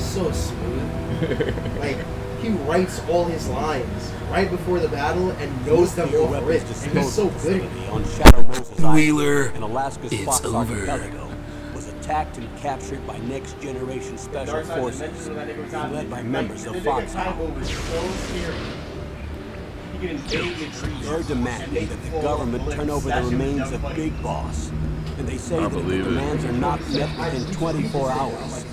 so smooth. Like, he writes all his lines right before the battle and knows them off rip. And he's so good at it. On Shadow Moses Wheeler, in Alaska's it's Fox over. Archipelago was attacked and captured by Next Generation Special Forces, led by members of Foxhound. They're demanding that the government turn over the remains of Big Boss. And they say that if the demands are not met within 24 hours,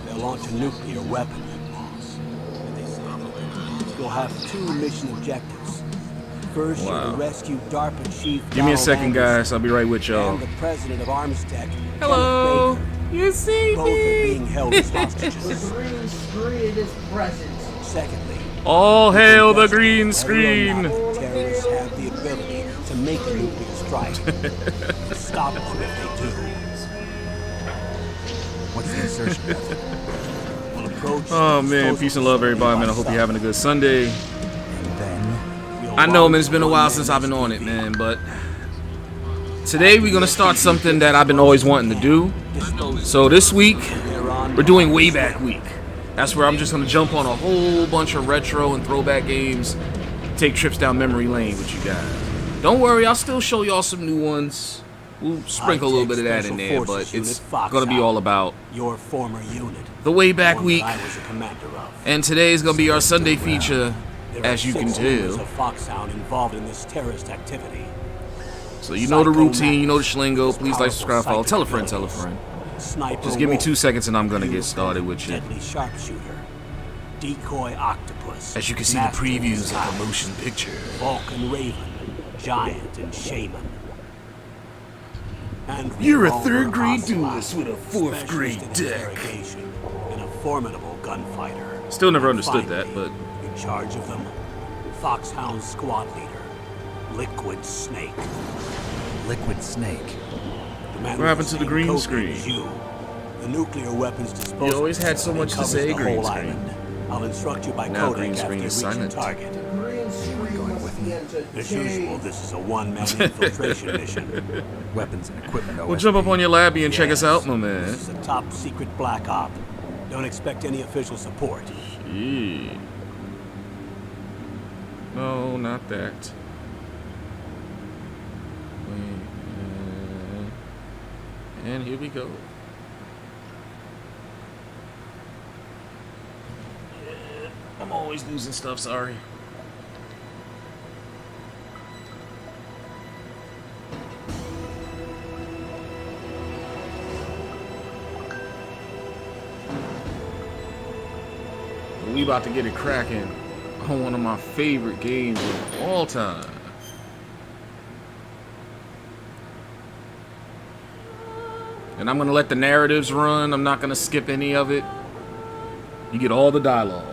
they'll launch a nuclear weapon. And they say you'll have two mission objectives. First, you're to rescue DARPA Chief Give me a second, guys. I'll be right with y'all. and the president of Armstech. Hello. Kenneth Baker. You see Both are me? being held as hostages. The green screen is present. Secondly, All hail the green screen. terrorists have the ability to make a nuclear strike. To stop them if they do. What's the insertion method? We'll approach Oh man, peace and love, everybody, man. I hope you're having a good Sunday. And then I know, man, it's been a while since I've been on it, man, but today we're gonna start something that I've been always wanting to do. So this week, we're doing Wayback Week. That's where I'm just gonna jump on a whole bunch of retro and throwback games, take trips down memory lane with you guys. Don't worry, I'll still show y'all some new ones. We'll sprinkle a little bit of that in there, but it's gonna be all about your former unit, the Wayback one Week. that I was a commander of. And today is gonna be our Sunday feature, There as are you can 6 members tell. of Foxhound involved in this terrorist activity. So you know the routine, you know the schlingo. Please like, subscribe, follow, tell a friend, tell a friend. Sniper Just give me 2 Wolf, seconds and I'm gonna get started with you. deadly sharpshooter, decoy octopus. As you can see the master previews design, of the motion picture. Vulcan Raven, giant and shaman. And You're a Revolver 3rd grade Ocelot, duelist with a 4th grade specialist in deck. interrogation and a formidable gunfighter. Still never And understood that, finally, but in charge of them, Foxhound squad leader, Liquid Snake. Liquid Snake. The man What happened with to the same green code screen? name as you. The nuclear weapons disposal. You always had so much to covers say, the green whole screen. island. I'll instruct you by Now codec green after screen you is reach your silent. target. Green screen must be As usual, this is a one-man infiltration mission. Weapons and equipment OSP. we'll jump up on your labby and check us Yes, out, my man. This is a top-secret black op. Don't expect any official support. Yeah. No, not that. And here we go. I'm always losing stuff, sorry. We about to get it cracking on one of my favorite games of all time. And I'm gonna let the narratives run. I'm not gonna skip any of it. You get all the dialogue.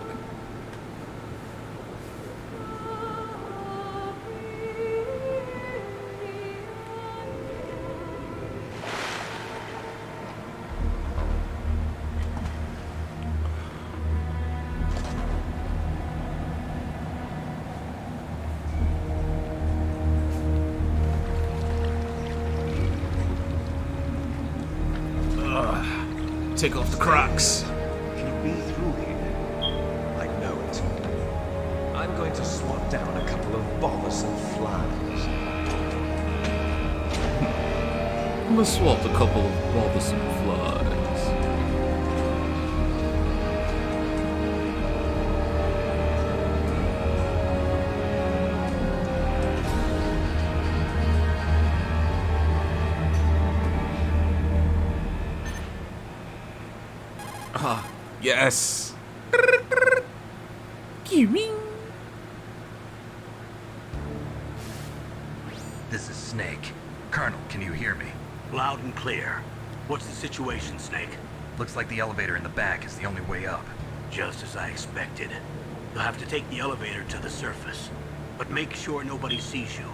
Take off the Crocs. Can you be through here? I know it. I'm going to swat down a couple of bothersome flies. I'm gonna swap a couple of bothersome flies. Ah, yes. This is Snake. Colonel, can you hear me? Loud and clear. What's the situation, Snake? Looks like the elevator in the back is the only way up. Just as I expected. You'll have to take the elevator to the surface. But make sure nobody sees you.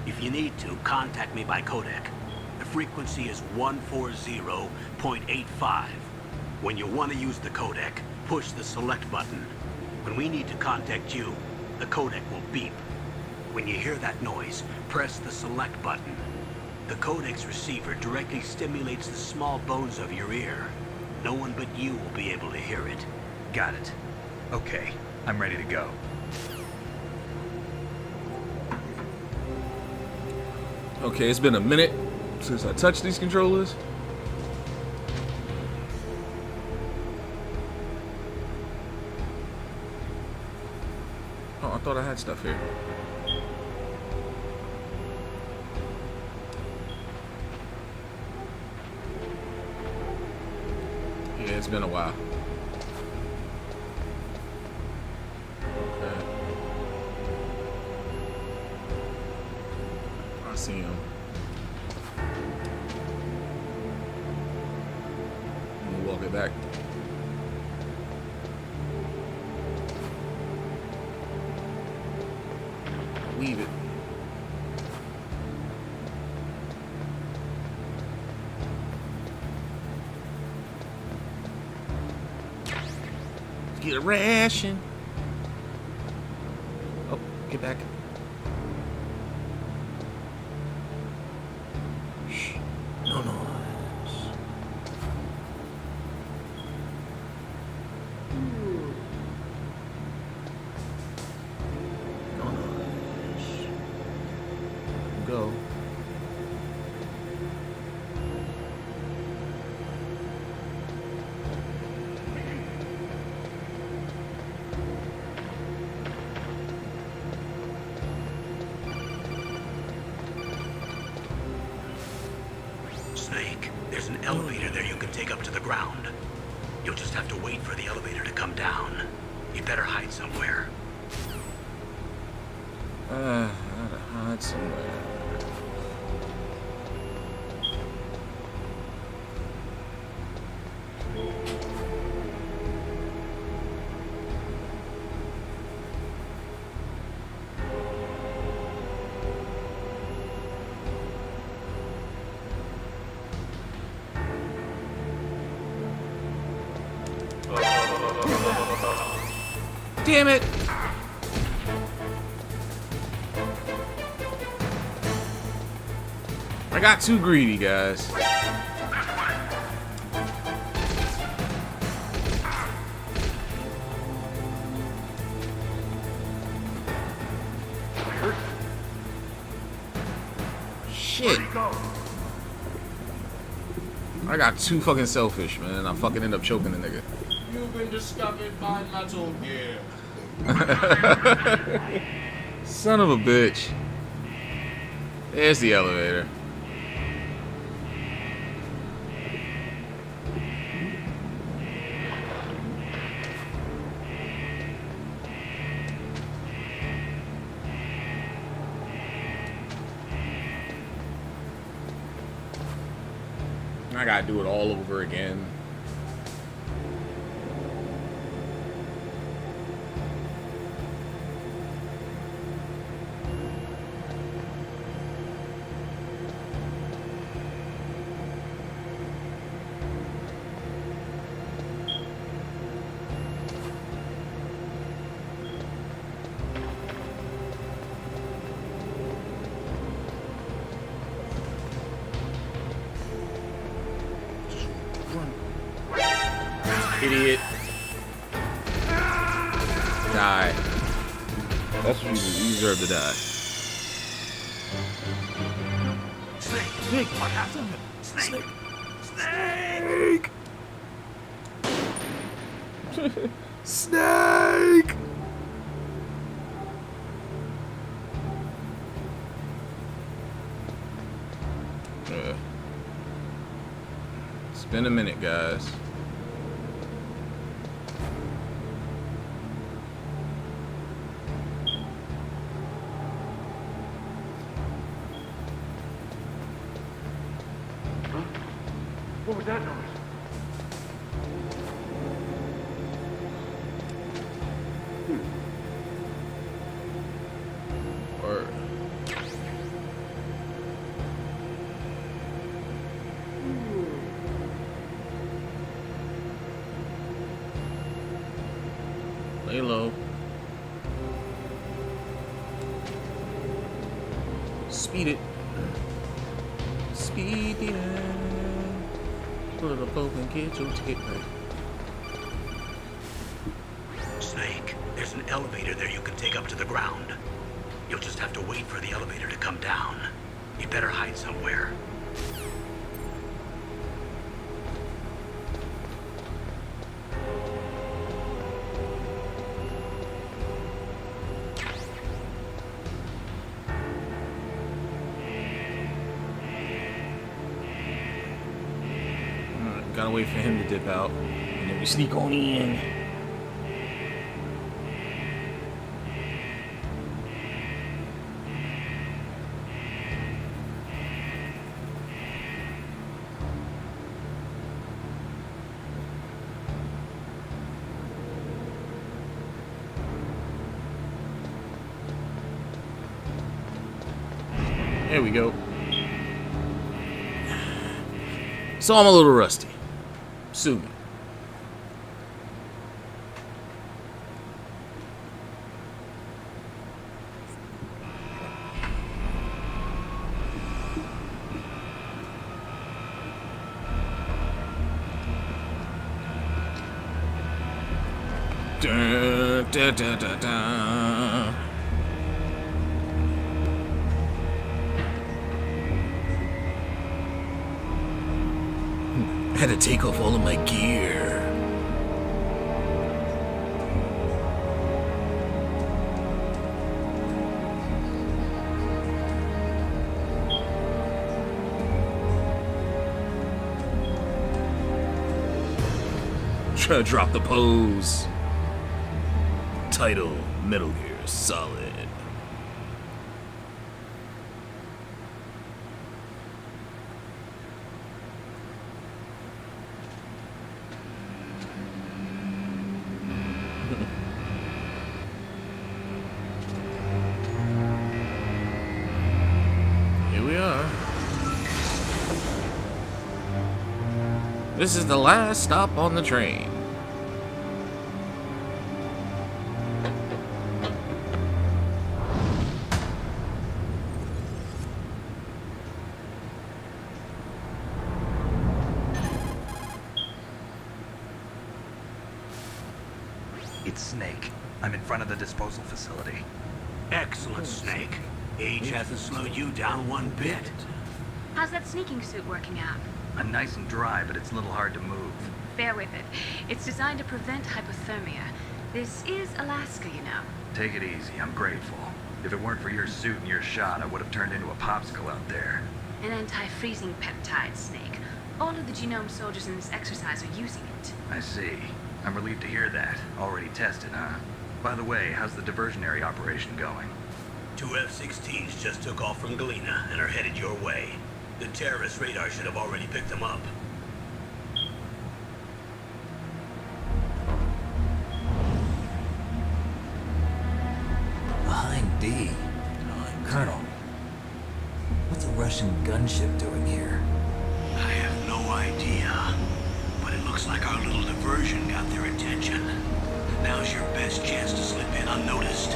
If you need to, contact me by codec. The frequency is 140.85. When you want to use the codec, push the select button. When we need to contact you, the codec will beep. When you hear that noise, press the select button. The codec's receiver directly stimulates the small bones of your ear. No one but you will be able to hear it. Got it. Okay, I'm ready to go. Okay, it's been a minute since I touched these controllers. Oh, I thought I had stuff here. Yeah, it's been a while. Okay. I see him. I'm gonna walk it back. Weave it. Get a ration. Oh, get back. Shh. No noise. No noise. Go. Snake, there's an elevator there you can take up to the ground. You'll just have to wait for the elevator to come down. You'd better hide somewhere. I gotta hide somewhere. Damn it! I got too greedy, guys. Shit. I got too fucking selfish, man. I fucking end up choking the nigga. You've been discovered by Metal Gear. Son of a bitch. There's the elevator. I gotta do it all over again. Idiot. Die. That's what you deserve to die. Snake, what happened? Snake! Snake! Snake! It's been a minute, guys. What was that noise? Or lay low. Speed it. Speed it. Pull it up open, get your ticket back. Snake, there's an elevator there you can take up to the ground. You'll just have to wait for the elevator to come down. You better hide somewhere. Gotta wait for him to dip out, and then we sneak on in. There we go. So I'm a little rusty. Sue me. Dun, dun, dun, dun, dun. Had to take off all of my gear. Try to drop the pose. Title, Metal Gear Solid. Here we are. This is the last stop on the train. It's Snake. I'm in front of the disposal facility. Excellent, Snake. Age hasn't slowed you down one bit. How's that sneaking suit working out? I'm nice and dry, but it's a little hard to move. Bear with it. It's designed to prevent hypothermia. This is Alaska, you know. Take it easy, I'm grateful. If it weren't for your suit and your shot, I would have turned into a popsicle out there. An anti-freezing peptide, Snake. All of the genome soldiers in this exercise are using it. I see. I'm relieved to hear that. Already tested, huh? By the way, how's the diversionary operation going? 2 F-16s just took off from Galena and are headed your way. The terrorist radar should have already picked them up. Behind D. Colonel, what's a Russian gunship doing here? I have no idea, but it looks like our little diversion got their attention. Now's your best chance to slip in unnoticed.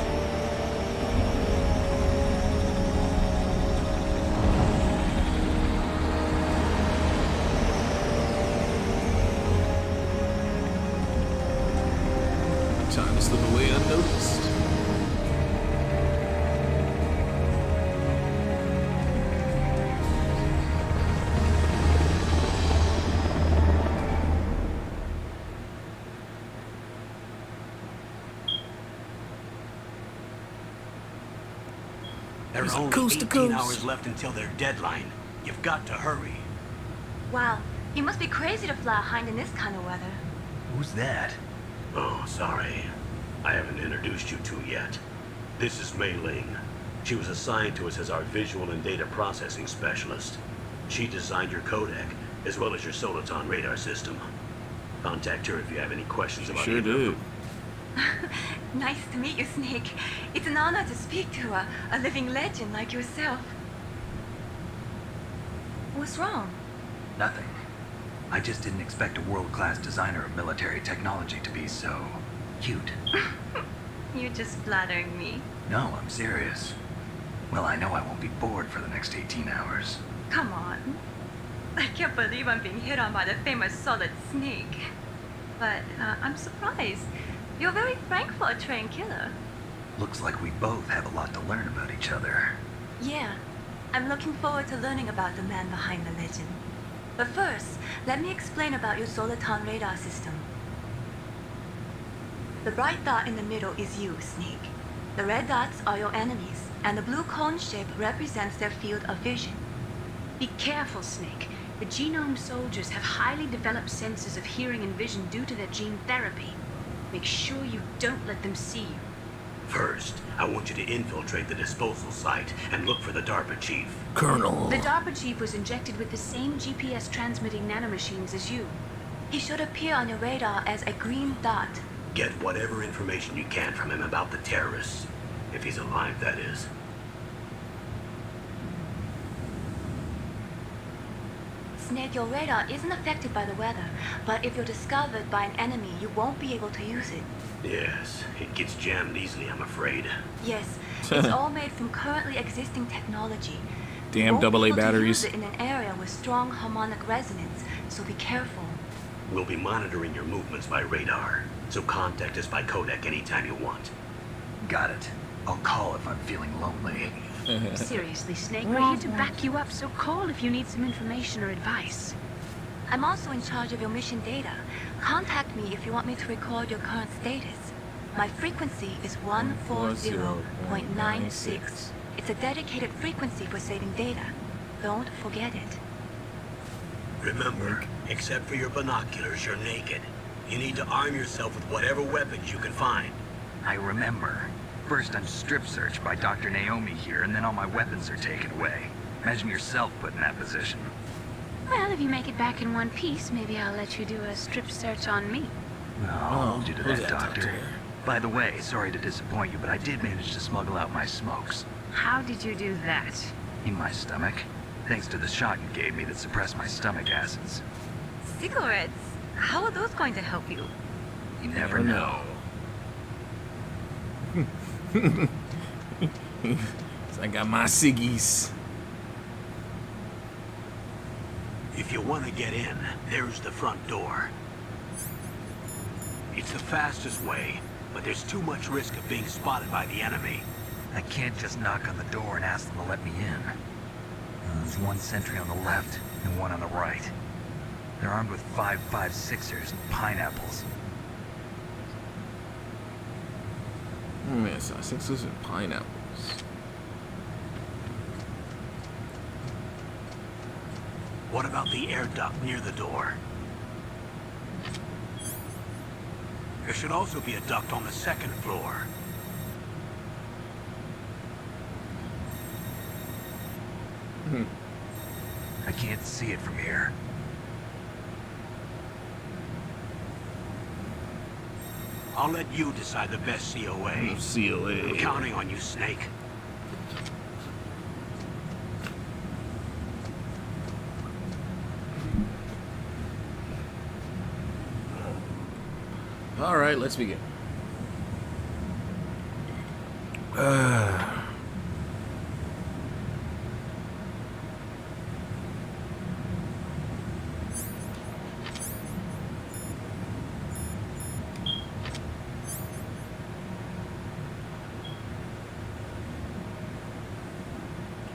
Time to slip away unnoticed. There are only coast to 18 coast. hours left until their deadline. You've got to hurry. Wow, you must be crazy to fly a hind in this kind of weather. Who's that? Oh, sorry. I haven't introduced you to yet. This is Mei Ling. She was assigned to us as our visual and data processing specialist. She designed your codec, as well as your Soliton radar system. Contact her if you have any questions about Sure either of did. them. Nice to meet you, Snake. It's an honor to speak to a living legend like yourself. What's wrong? Nothing. I just didn't expect a world-class designer of military technology to be so cute. You're just flattering me. No, I'm serious. Well, I know I won't be bored for the next 18 hours. Come on. I can't believe I'm being hit on by the famous Solid Snake. But I'm surprised. You're very frank for a trained killer. Looks like we both have a lot to learn about each other. Yeah, I'm looking forward to learning about the man behind the legend. But first, let me explain about your Soliton radar system. The bright dot in the middle is you, Snake. The red dots are your enemies, and the blue cone shape represents their field of vision. Be careful, Snake. The genome soldiers have highly developed senses of hearing and vision due to their gene therapy. Make sure you don't let them see you. First, I want you to infiltrate the disposal site and look for the DARPA chief. Colonel. The DARPA chief was injected with the same GPS transmitting nanomachines as you. He should appear on your radar as a green dot. Get whatever information you can from him about the terrorists. If he's alive, that is. Snake, your radar isn't affected by the weather, but if you're discovered by an enemy, you won't be able to use it. Yes, it gets jammed easily, I'm afraid. Yes, it's all made from currently existing technology. Damn You won't be AA able to batteries. use it in an area with strong harmonic resonance, so be careful. We'll be monitoring your movements by radar, so contact us by codec anytime you want. Got it. I'll call if I'm feeling lonely. Seriously, Snake, we're here to back you up, so call if you need some information or advice. I'm also in charge of your mission data. Contact me if you want me to record your current status. My frequency is 140.96. It's a dedicated frequency for saving data. Don't forget it. Remember, except for your binoculars, you're naked. You need to arm yourself with whatever weapons you can find. I remember. First I'm strip searched by Dr. Naomi here, and then all my weapons are taken away. Imagine yourself put in that position. Well, if you make it back in one piece, maybe I'll let you do a strip search on me. I'll hold you to who's that, that Doctor. doctor? By the way, sorry to disappoint you, but I did manage to smuggle out my smokes. How did you do that? In my stomach. Thanks to the shot you gave me that suppressed my stomach acids. Cigarettes? How are those going to help you? You never know. So I got my ciggies. If you want to get in, there's the front door. It's the fastest way, but there's too much risk of being spotted by the enemy. I can't just knock on the door and ask them to let me in. There's one sentry on the left and one on the right. They're armed with 5.56ers and pineapples. Man, so 6s and pineapples. What about the air duct near the door? There should also be a duct on the second floor. I can't see it from here. I'll let you decide the best COA. I'm COA. counting on you, Snake. All right, let's begin.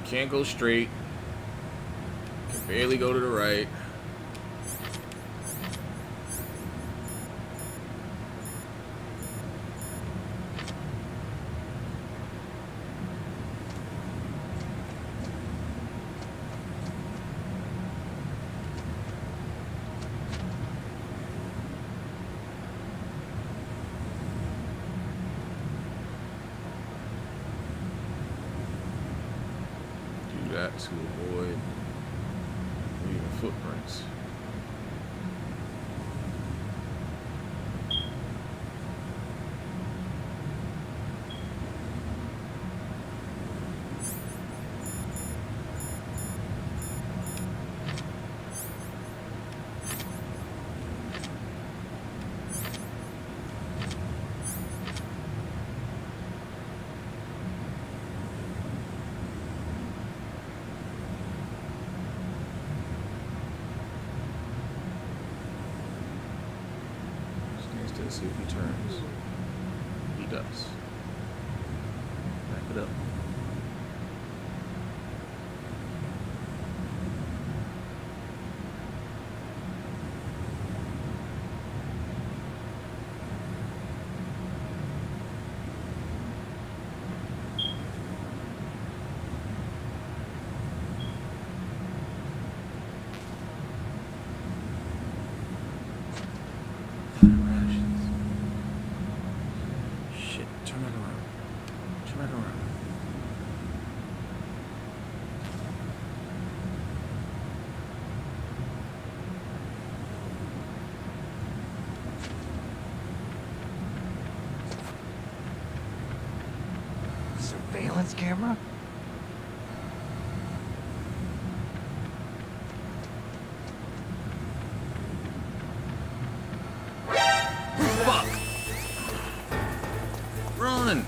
Can't go straight. Can barely go to the right. That to avoid leaving footprints. Let's see if he turns. He does. Back it up. Shit, turn that around. Turn that around. Surveillance camera? Fuck! Run!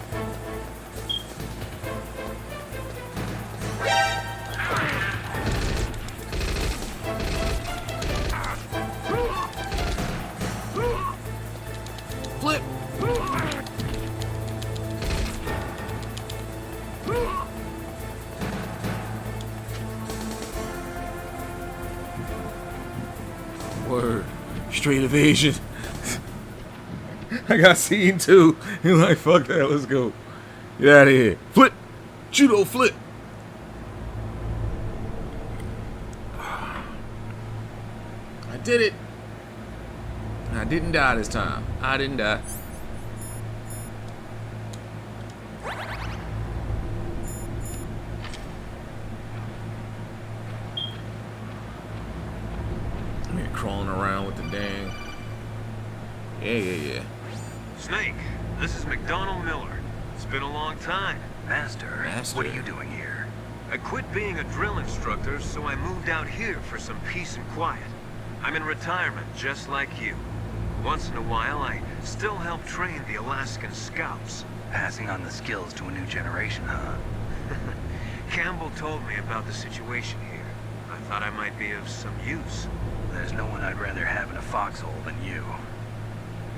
Flip! Word. Straight evasion. I got seen too. He's like, fuck that, let's go. Get out of here. Flip! Judo flip! I did it. I didn't die this time. I didn't die. I'm here crawling around with the dang. Yeah. Snake, this is McDonald Miller. It's been a long time. Master, what are you doing here? I quit being a drill instructor, so I moved out here for some peace and quiet. I'm in retirement, just like you. Once in a while, I still help train the Alaskan Scouts. Passing on the skills to a new generation, huh? Campbell told me about the situation here. I thought I might be of some use. There's no one I'd rather have in a foxhole than you.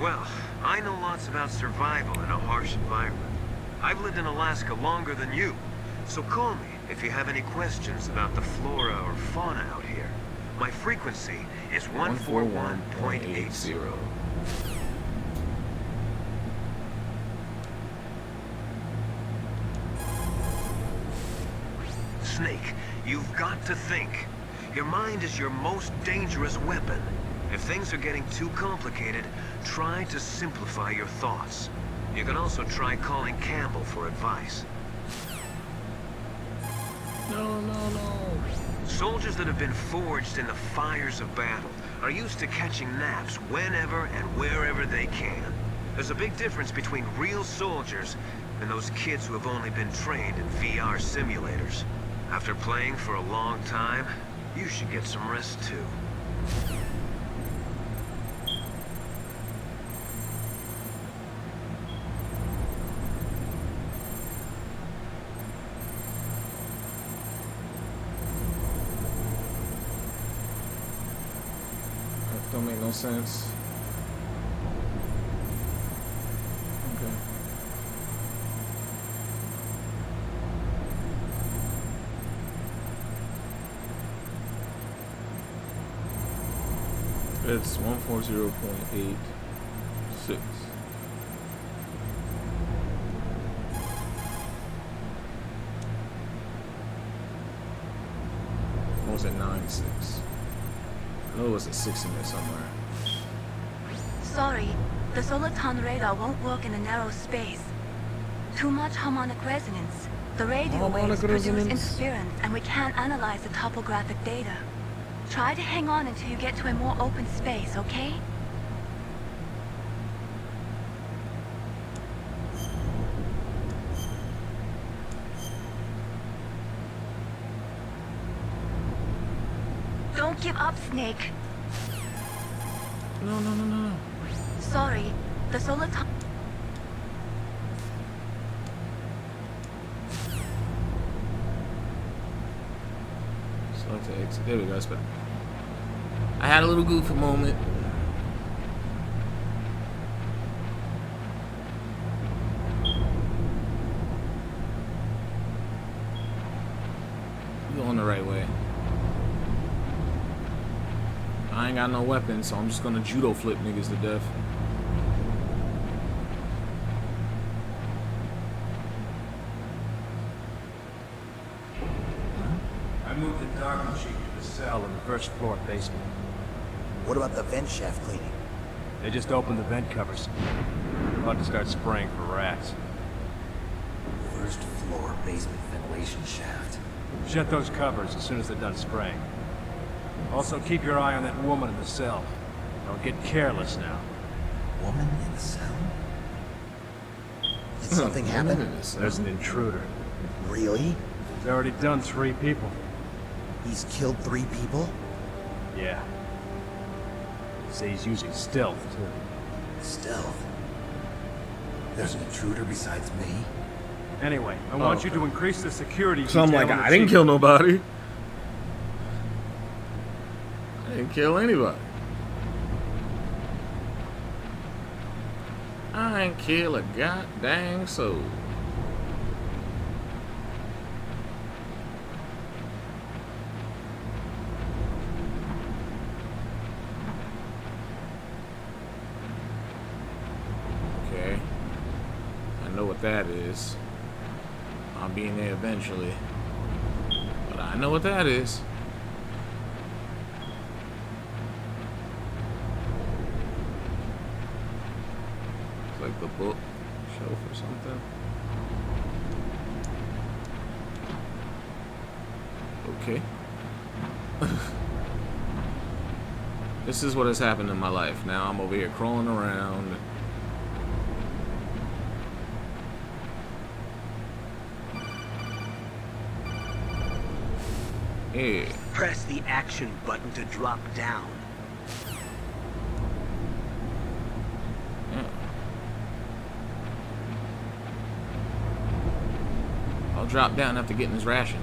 Well, I know lots about survival in a harsh environment. I've lived in Alaska longer than you, so call me if you have any questions about the flora or fauna out here. My frequency is 141.80. Snake, you've got to think. Your mind is your most dangerous weapon. If things are getting too complicated, try to simplify your thoughts. You can also try calling Campbell for advice. No. Soldiers that have been forged in the fires of battle are used to catching naps whenever and wherever they can. There's a big difference between real soldiers and those kids who have only been trained in VR simulators. After playing for a long time, you should get some rest too. That don't make no sense. Okay. It's 140.86. What was it? 9.6. I know it was a 6 in there somewhere. Sorry, the Soliton radar won't work in a narrow space. Too much harmonic resonance. The radio Harmonic waves produce resonance. interference, and we can't analyze the topographic data. Try to hang on until you get to a more open space, okay? Don't give up, Snake. No. Sorry, the Soliton... Select the exit. There we go. That's better. I had a little goof a moment. I ain't got no weapon, so I'm just gonna judo flip niggas to death. I moved the dock machine to the cell in the first floor basement. What about the vent shaft cleaning? They just opened the vent covers. About to start spraying for rats. First floor basement ventilation shaft. Shut those covers as soon as they're done spraying. Also, keep your eye on that woman in the cell. Don't get careless now. Woman in the cell? Did something happen? There's an intruder. Really? He's already done 3 people. He's killed 3 people? Yeah. Say he's using stealth, too. Stealth? There's an intruder besides me? Anyway, I want you to increase the security. So I'm like, I didn't kill nobody. I didn't kill anybody. I ain't kill a goddamn soul. Okay. I know what that is. I'll be in there eventually. But I know what that is. It's like the book shelf or something. Okay. This is what has happened in my life. Now I'm over here crawling around. Yeah. Press the action button to drop down. Yeah. I'll drop down after getting his ration.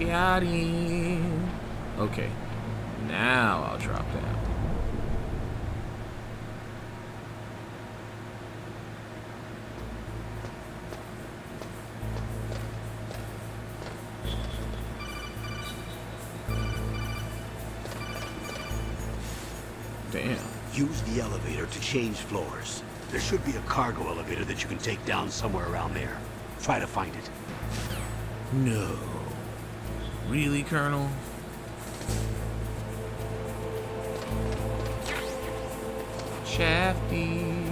Got him. Okay. Now I'll drop down. Damn. Use the elevator to change floors. There should be a cargo elevator that you can take down somewhere around there. Try to find it. No. Really, Colonel? Shafties.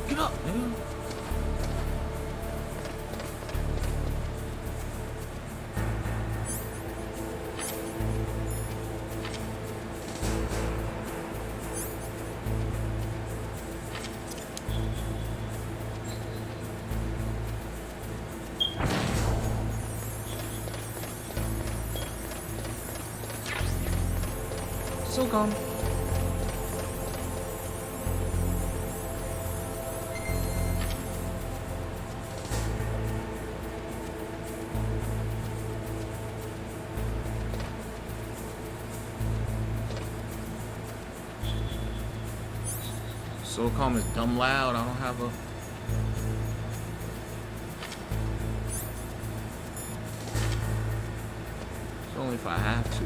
Get up, man. So calm. So calm is dumb loud. I don't have a. It's only if I have to.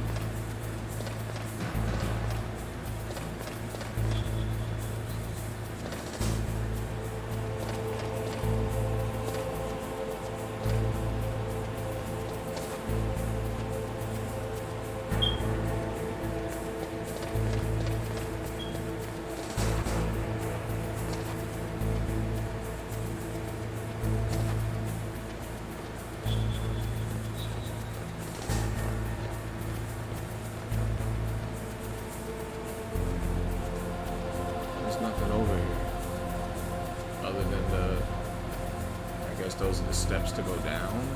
those are the steps to go down.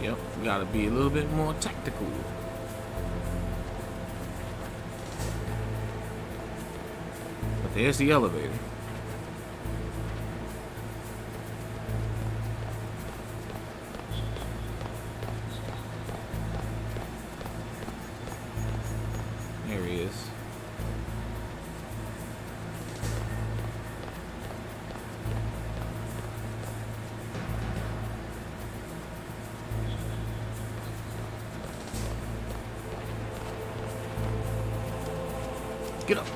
Yep, we gotta be a little bit more tactical. But there's the elevator. There he is. Get up.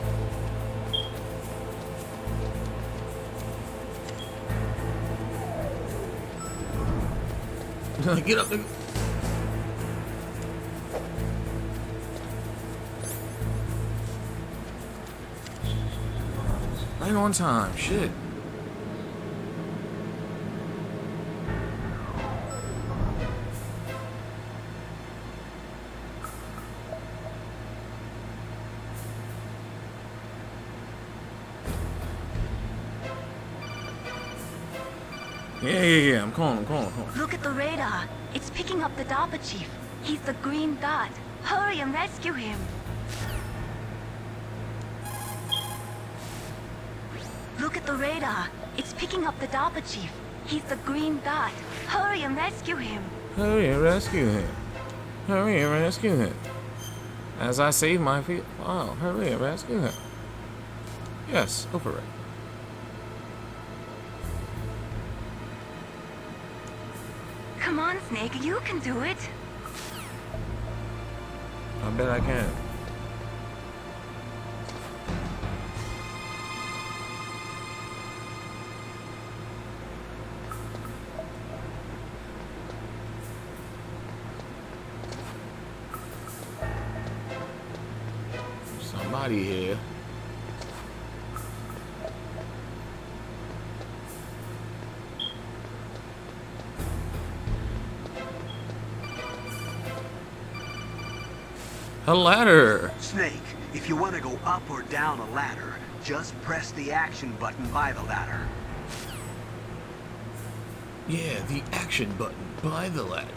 Get up, nigga. Right on time. Shit. Yeah. I'm calling. Look at the radar. It's picking up the Dapper Chief. He's the green dot. Hurry and rescue him. Look at the radar. It's picking up the Dapper Chief. He's the green dot. Hurry and rescue him. Hurry and rescue him. Hurry and rescue him. As I save my feet. Wow, hurry and rescue him. Yes, go for it. Come on, Snake. You can do it. I bet I can. Somebody here. A ladder. Snake, if you want to go up or down a ladder, just press the action button by the ladder. Yeah, the action button by the ladder.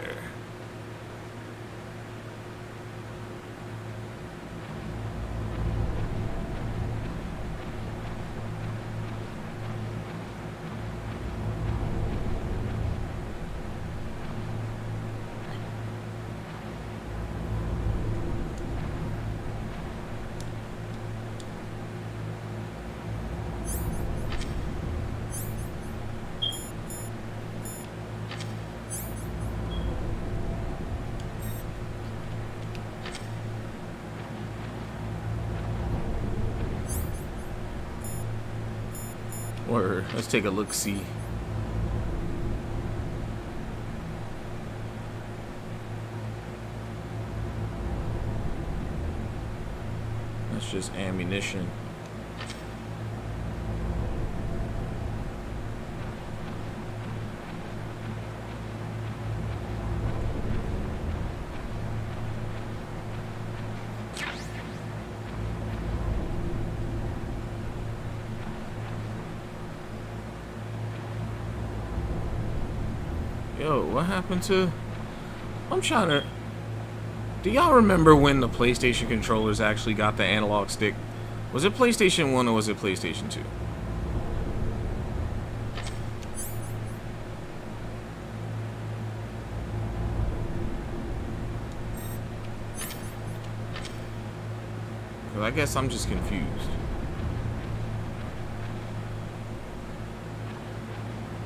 Word. Let's take a look-see. That's just ammunition. Yo, what happened to... I'm trying to... Do y'all remember when the PlayStation controllers actually got the analog stick? Was it PlayStation 1 or was it PlayStation 2? Because I guess I'm just confused.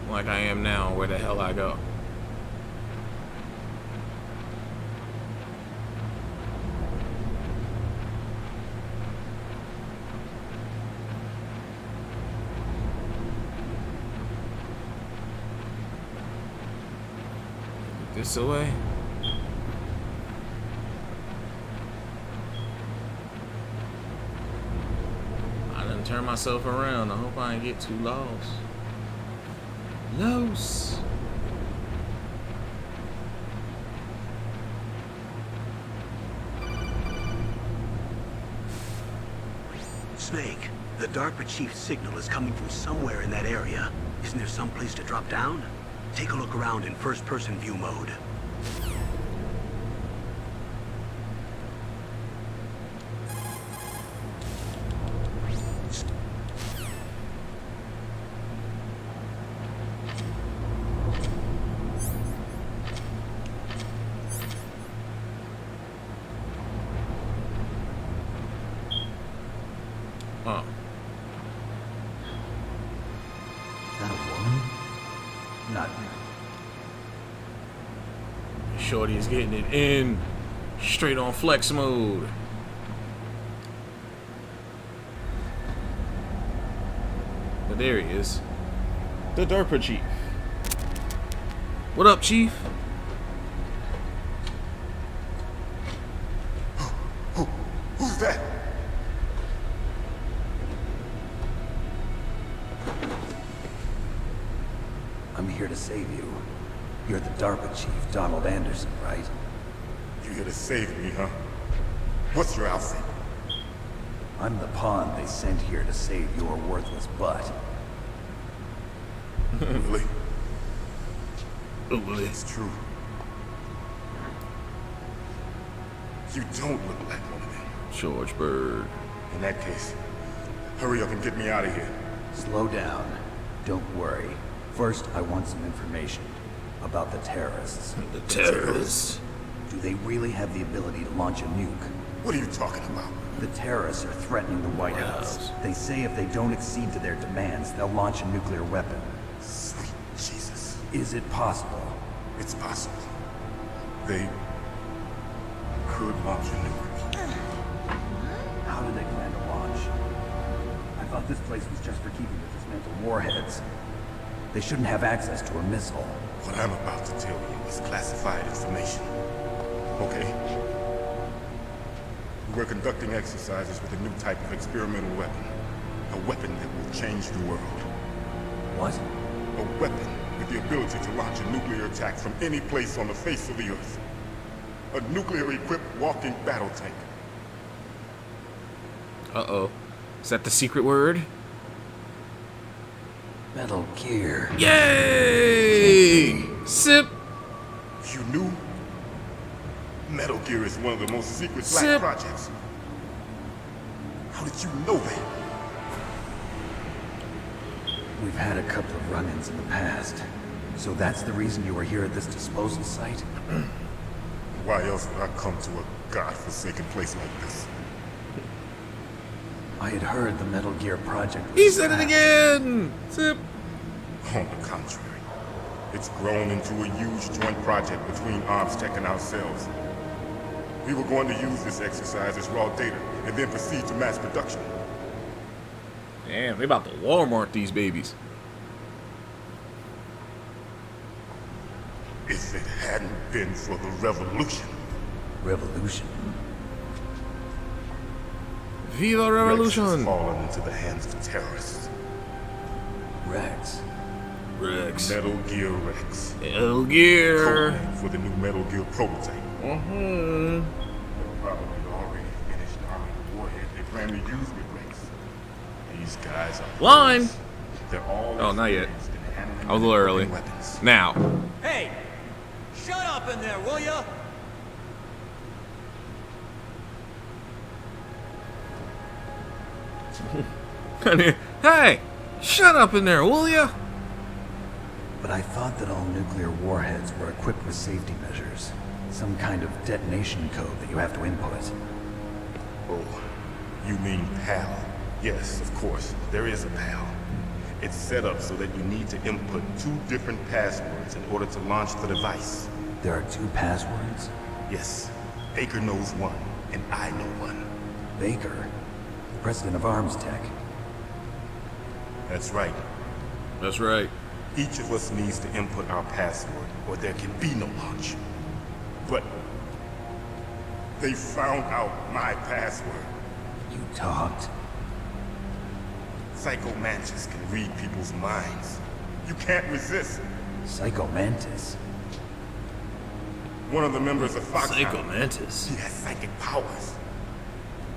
Like I am now, where the hell I go? This away. I done turn myself around. I hope I ain't get too lost. Loose. Snake, the DARPA chief's signal is coming from somewhere in that area. Isn't there some place to drop down? Take a look around in first-person view mode. Oh. Is that a woman? Not Shorty is getting it in. Straight on flex mode. But there he is. The DARPA chief. What up, chief? Who's that? I'm here to save you. You're the DARPA chief, Donald Anderson, right? You here to save me, huh? What's your outfit? I'm the pawn they sent here to save your worthless butt. Really? Really? It's true. You don't look like one of them. George Bird. In that case, hurry up and get me out of here. Slow down. Don't worry. First, I want some information about the terrorists. The terrorists. Do they really have the ability to launch a nuke? What are you talking about? The terrorists are threatening the White House. They say if they don't accede to their demands, they'll launch a nuclear weapon. Sweet Jesus. Is it possible? It's possible. They could launch a nuke. How do they plan to launch? I thought this place was just for keeping the dismantled warheads. They shouldn't have access to a missile. What I'm about to tell you is classified information. Okay? We're conducting exercises with a new type of experimental weapon. A weapon that will change the world. What? A weapon with the ability to launch a nuclear attack from any place on the face of the Earth. A nuclear-equipped walking battle tank. Uh-oh. Is that the secret word? Metal Gear. Yay! Sip. You knew? Metal Gear is one of the most secret black Zip. projects. How did you know that? We've had a couple of run-ins in the past. So that's the reason you were here at this disposal site? Why else would I come to a godforsaken place like this? I had heard the Metal Gear project was He said it scrapped. again! Sip. On the contrary, it's grown into a huge joint project between ArmsTech and ourselves. We were going to use this exercise as raw data and then proceed to mass production. Damn, they about to Walmart these babies. If it hadn't been for the revolution. Revolution? Viva Rex Revolution! has fallen into the hands of terrorists. Rex. Rex. Metal Gear Rex. Metal Gear. Codename for the new Metal Gear prototype. Mm-hmm. Probably already finished arming the warhead they plan to use with Rex. These guys are Line. pros. They're all Oh, not yet. experienced in handling I was a little early. weapons. Now. Hey! Shut up in there, will ya? Hey! Shut up in there, will ya? But I thought that all nuclear warheads were equipped with safety measures. Some kind of detonation code that you have to input. Oh, you mean PAL? Yes, of course. There is a PAL. It's set up so that you need to input 2 different passwords in order to launch the device. There are 2 passwords? Yes, Baker knows one, and I know one. Baker, president of ArmsTech. That's right. That's right. Each of us needs to input our password, or there can be no launch. But they found out my password. You talked? Psycho Mantis can read people's minds. You can't resist. Psycho Mantis? One of the members of Foxhound. Psycho Mantis. He has psychic powers.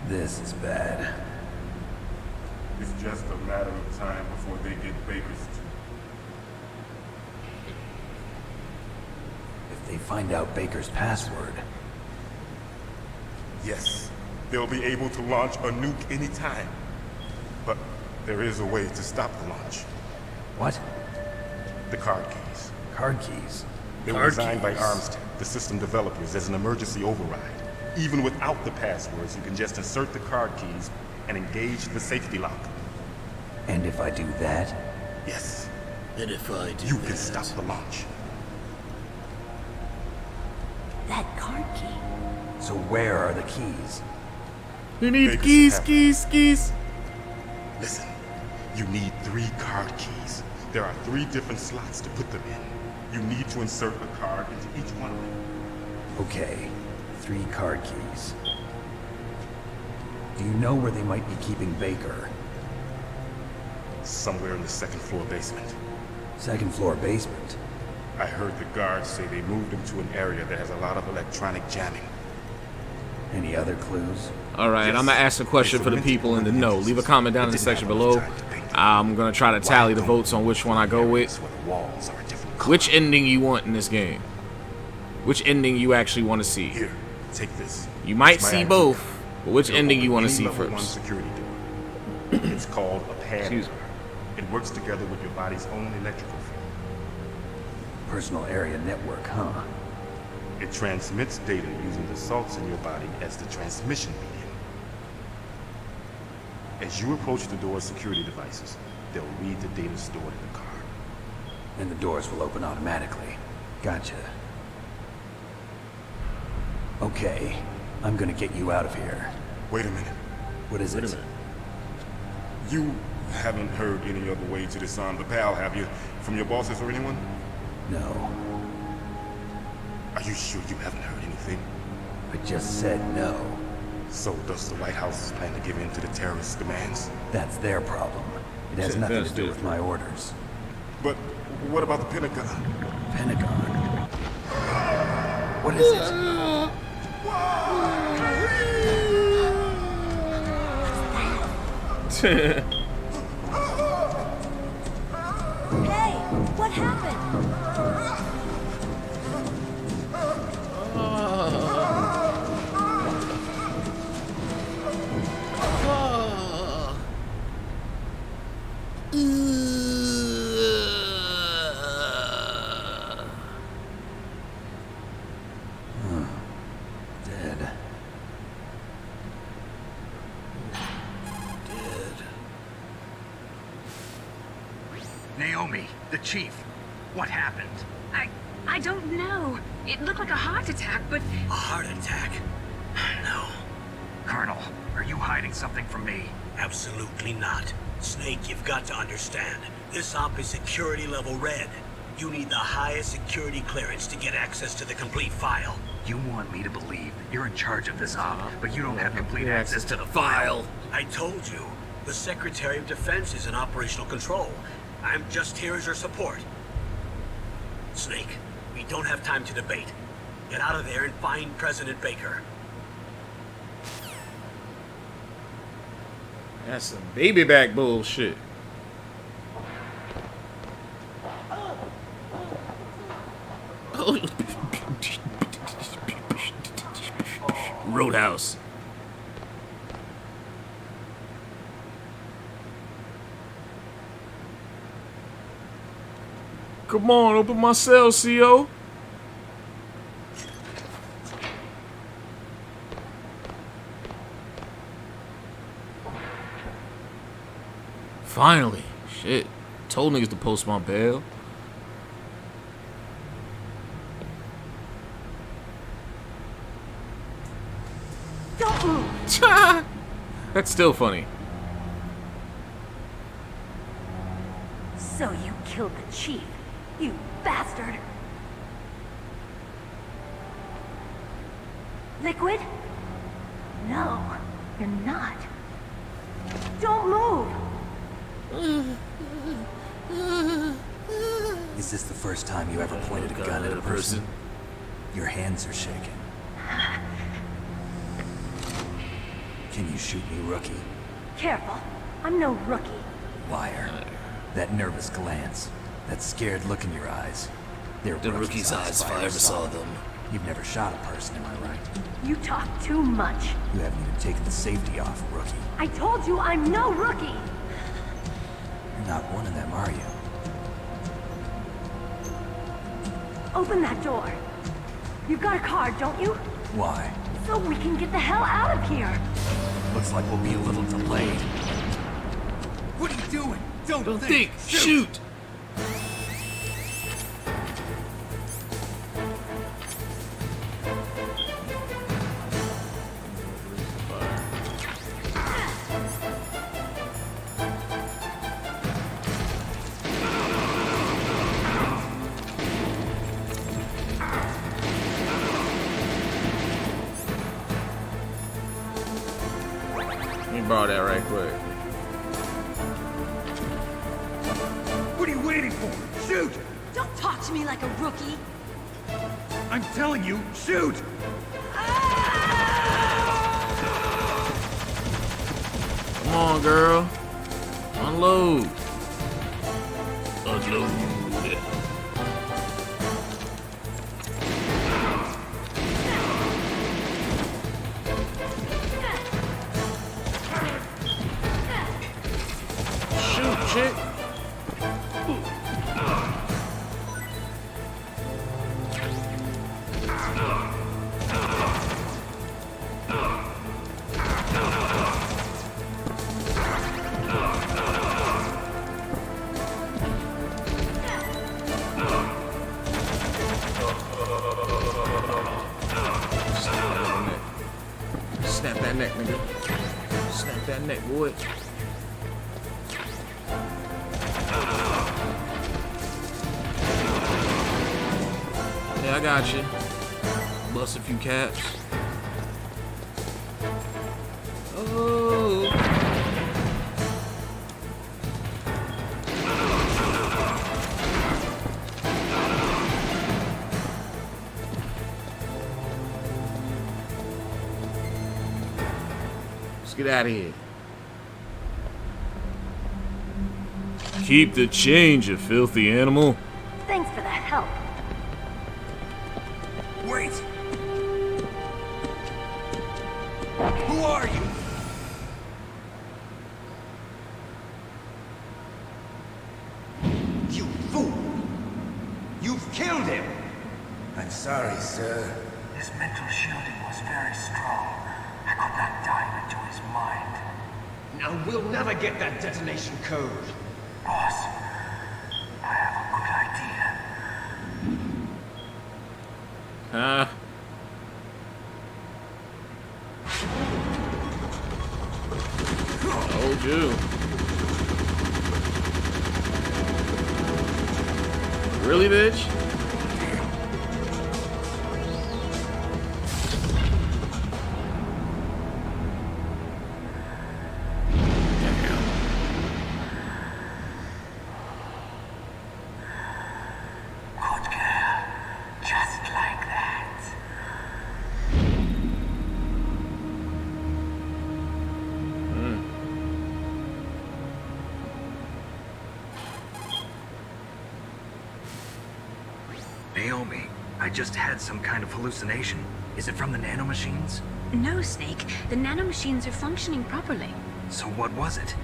This is bad. It's just a matter of time before they get Baker's. If they find out Baker's password... Yes, they'll be able to launch a nuke anytime. But there is a way to stop the launch. What? The card keys. Card keys? They were designed by Armstech, the system developers, as an emergency override. Even without the passwords, you can just insert the card keys and engage the safety lock. And if I do that? Yes. And if I do You can stop the launch. That card key. So where are the keys? We need Baker's keys, have- keys, keys. Listen, you need 3 card keys. There are 3 different slots to put them in. You need to insert a card into each one of them. Okay, 3 card keys. Do you know where they might be keeping Baker? Somewhere in the 2nd floor basement. 2nd floor basement? I heard the guards say they moved him to an area that has a lot of electronic jamming. Any other clues? All right, Yes. I'm gonna ask a question for the people in the know. Leave a comment down in the section below. I'm gonna try to tally the votes on which one I go with. Where the walls are a different color. Which ending you want in this game? Which ending you actually want to see? Here, take this. You might It's my see idea. both, but which It'll ending you open want to any see level 1 first? security door. It's called a pad. Excuse me. It works together with your body's own electrical field. Personal area network, huh? It transmits data using the salts in your body as the transmission medium. As you approach the door's security devices, they'll read the data stored in the card. And the doors will open automatically. Gotcha. Okay, I'm gonna get you out of here. Wait a minute. What is it? You haven't heard any other way to disarm the PAL, have you? From your bosses or anyone? No. Are you sure you haven't heard anything? I just said no. So does the White House plan to give in to the terrorists' demands? That's their problem. It has Shit, nothing that's to do with different. my orders. But what about the Pentagon? Pentagon. What is it? Hey, what happened? Dead. Naomi, the chief. What happened? I don't know. It looked like a heart attack, but A heart attack? No, Colonel, are you hiding something from me? absolutely not. Snake, you've got to understand. This op is security level red. You need the highest security clearance to get access to the complete file. You want me to believe you're in charge of this op, but you don't have complete access to the file. I told you, the Secretary of Defense is in operational control. I'm just here as your support. Snake, we don't have time to debate. Get out of there and find President Baker. That's some baby back bullshit. Roadhouse. Come on, open my cell, CO. Finally. Shit. Told niggas to post my bail. Don't move. That's still funny. So you killed the chief. You bastard! Liquid? No, you're not. Don't move! Is this the first time you ever pointed a gun at a person? Your hands are shaking. Can you shoot me, rookie? Careful, I'm no rookie. Liar. That nervous glance, that scared look in your eyes. They're The rookie's eyes if I ever saw them. You've never shot a person, am I right? You talk too much. You haven't even taken the safety off, rookie. I told you I'm no rookie! You're not one of them, are you? Open that door. You've got a card, don't you? Why? So we can get the hell out of here. Looks like we'll be a little delayed. What are you doing? Don't think. Shoot. Let me borrow that right quick. What are you waiting for? Shoot! Don't talk to me like a rookie. I'm telling you, shoot! Come on, girl. Unload. Unload. Shoot, chick. Snap that neck, nigga. Snap that neck, boy. Yeah, I got you. Bust a few caps. Oh. Let's get out of here. Keep the change, you filthy animal. Thanks for the help. Wait! Who are you? You fool! You've killed him! I'm sorry, sir. His mental shielding was very strong. I could not dive into his mind. Now we'll never get that detonation code. Boss, I have a good idea. Huh? Told you. Really, bitch? Good girl. Just like that. Naomi, I just had some kind of hallucination. Is it from the nanomachines? No, Snake. The nanomachines are functioning properly. So what was it?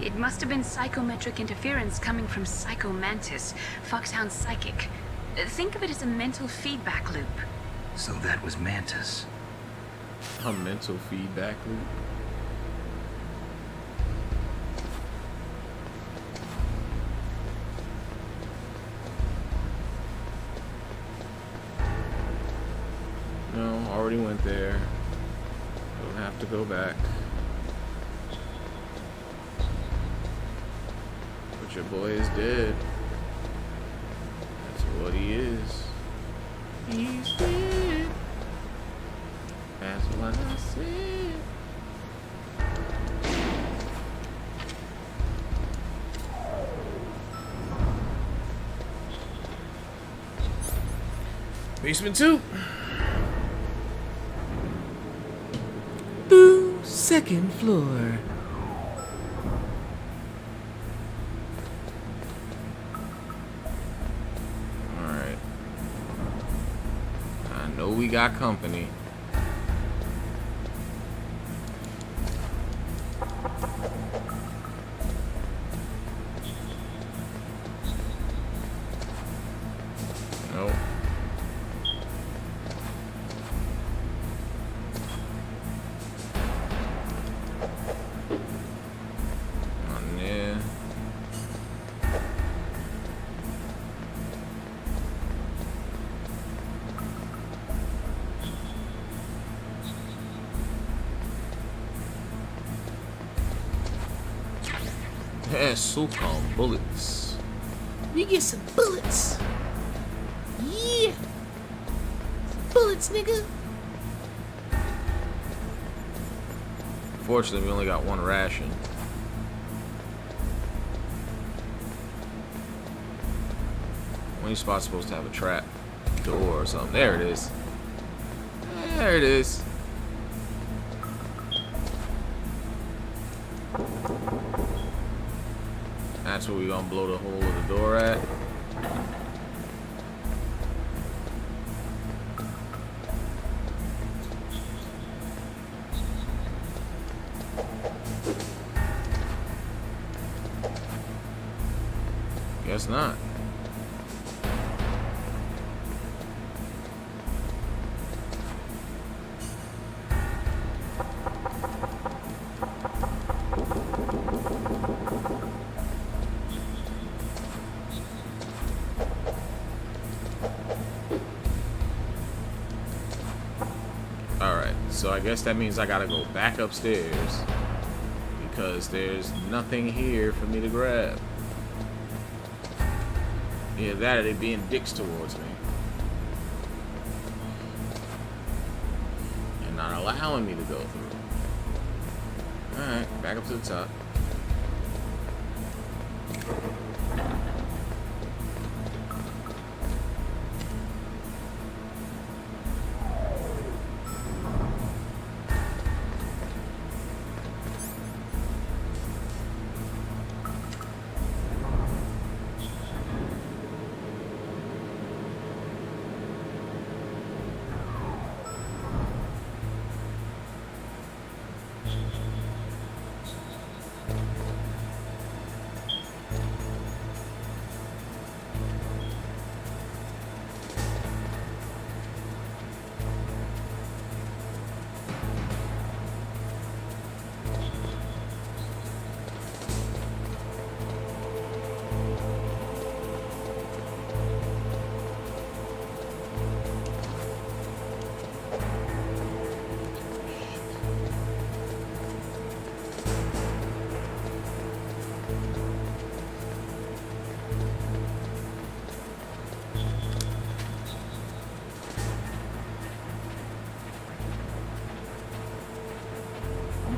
It must have been psychometric interference coming from Psycho Mantis, Foxhound's psychic. Think of it as a mental feedback loop. So that was Mantis. A mental feedback loop. No, already went there. Don't have to go back. But your boy is dead. what he is. He's dead. That's what I said. Basement 2. Ooh, second floor. Alright. I know we got company. Nope. On there. Yeah, so-called bullets. We get some bullets. Yeah. Bullets, nigga. Fortunately, we only got one ration. One spot's supposed to have a trap door or something. There it is. There it is. That's where we gonna blow the hole of the door at. Guess not. Alright, so I guess that means I gotta go back upstairs because there's nothing here for me to grab. Yeah, that or they being dicks towards me. And not allowing me to go through. Alright, back up to the top.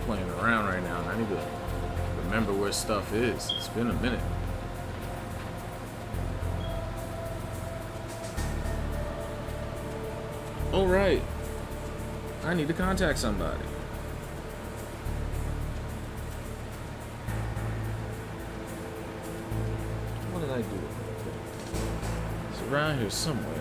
Playing around right now, and I need to remember where stuff is. It's been a minute. All right, I need to contact somebody. What did I do? It's around here somewhere.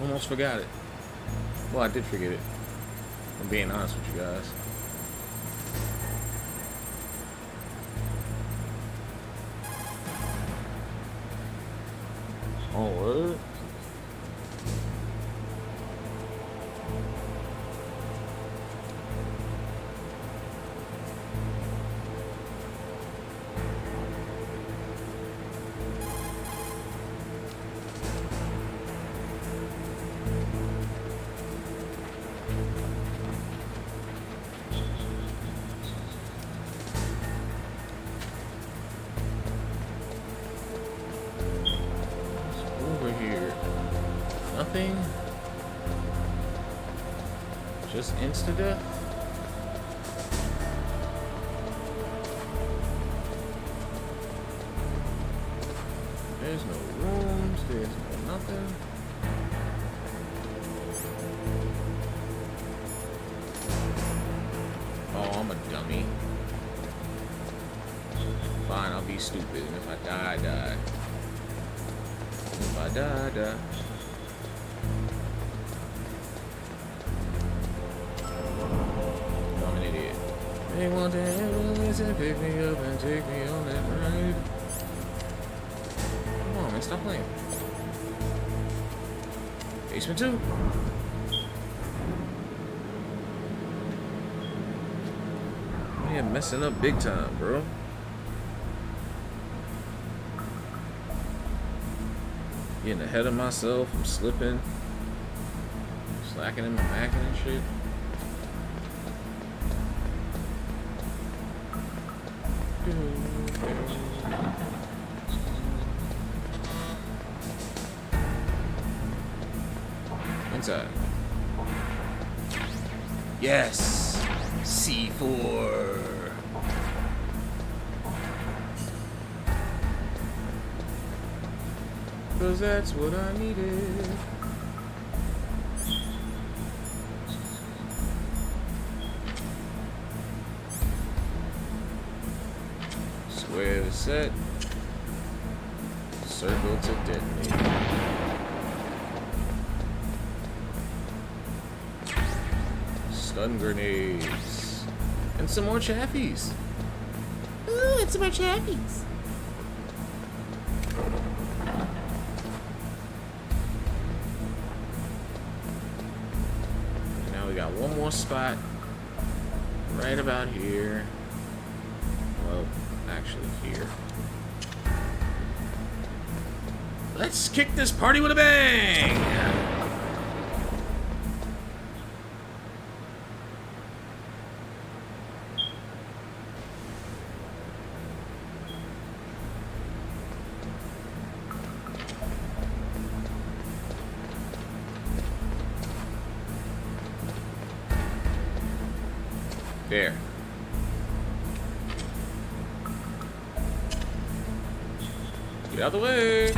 Almost forgot it. Well, I did forget it. I'm being honest with you guys. Oh, word. Nothing. Just insta-death. There's no rooms. There's no nothing. Oh, I'm a dummy. Fine, I'll be stupid. And if I die, I die. If I die, I die. They want to ambulance and pick me up and take me on that ride. Come on, man, stop playing. Basement 2. Yeah, messing up big time, bro. Getting ahead of myself. I'm slipping. Slacking in my macking and shit. Inside. Yes! C4! Cause that's what I needed. Square to set. Circle to detonate. Stun grenades. And some more chaffies. Ooh, and some more chaffies. Now we got one more spot. Right about here. Well, actually here. Let's kick this party with a bang! There. Get out of the way.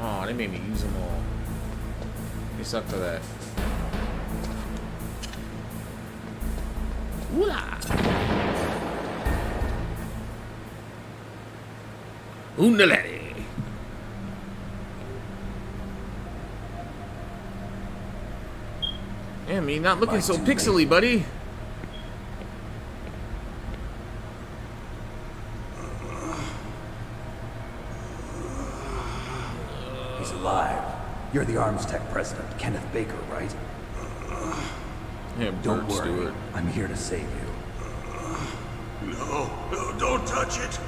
Oh, they made me use them all. They suck for that. Ooh-la! Undaleti. Damn, you're not looking so pixely, buddy. He's alive. You're the Arms Tech president, Kenneth Baker, right? Yeah, don't worry. Stewart. I'm here to save you. No, don't touch it.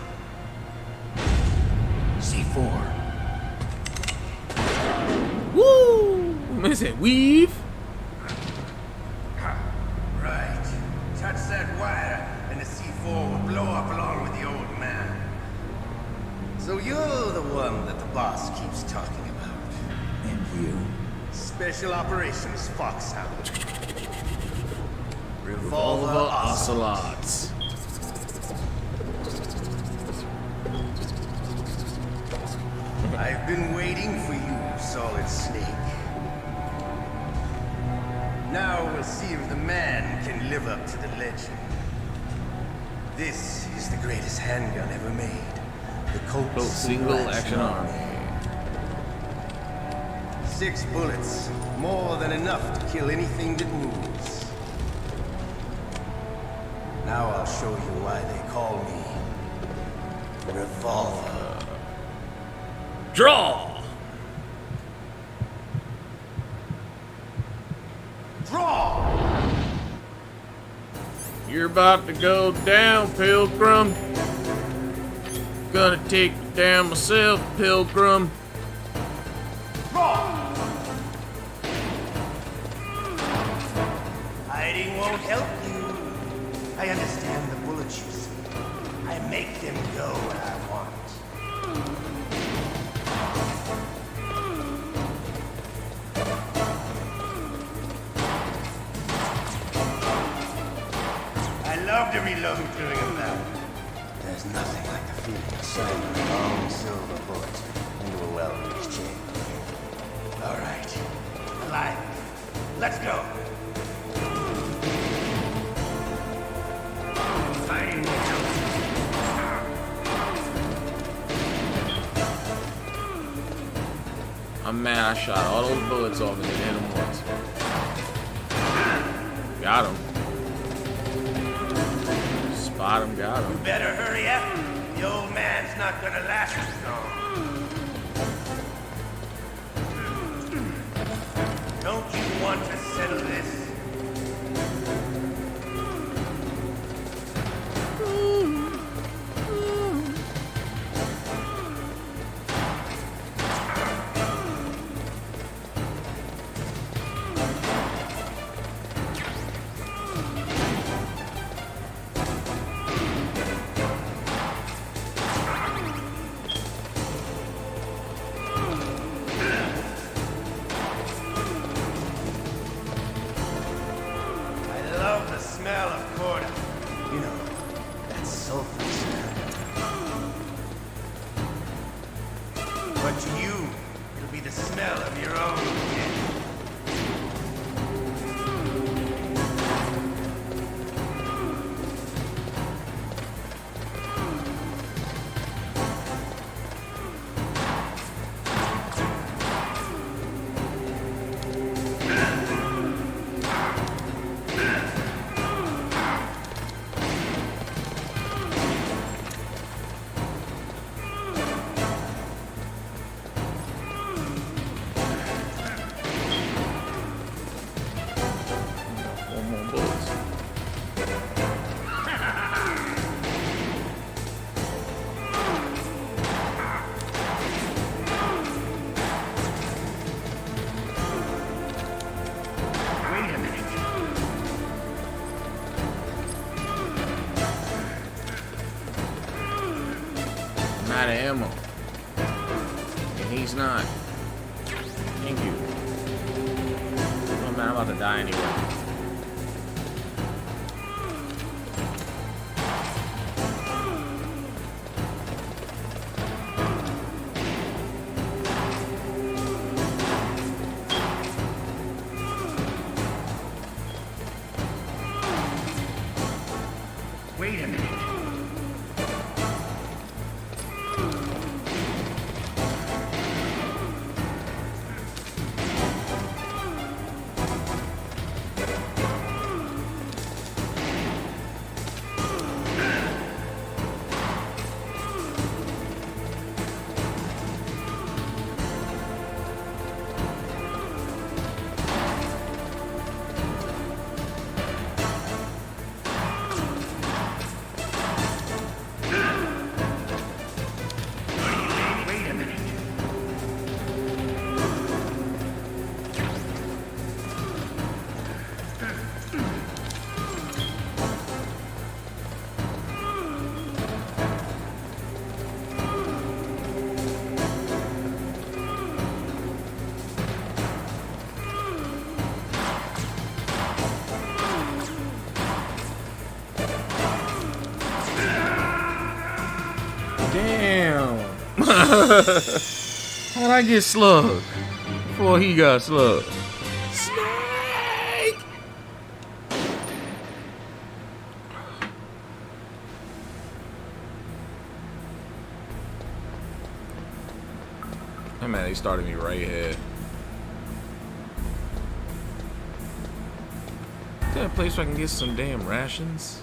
C4. Woo! Is it weave? Right. Touch that wire, and the C4 will blow up along with the old man. So you're the one that the boss keeps talking about. And you? Special Operations Foxhound. Revolver Ocelots. I've been waiting for you, Solid Snake. Now we'll see if the man can live up to the legend. This is the greatest handgun ever made. The Colt Single Action Army. 6 bullets, more than enough to kill anything that moves. Now I'll show you why they call me Revolver. Draw! Draw! You're about to go down, Pilgrim. Gonna take you down myself, Pilgrim. Draw! Hiding won't help you. I understand the bullets you see. I make them go where I want. I love to reload during a battle. There's nothing like the feeling of sending a long silver bullet into a well-used chamber. All right, alive. Let's go. Fighting will help. I'm mad I shot all those bullets off and then hit him once. Got him. Spot him, got him. You better hurry up. The old man's not gonna last too long. Don't you want to settle this? But to you, it'll be the smell of your own death. Out of ammo. And he's not. Thank you. Oh man, I'm about to die anyway. Wait a minute. Damn. How'd I get slugged before he got slugged? Snake! Hey man, they started me right here. Is there a place where I can get some damn rations?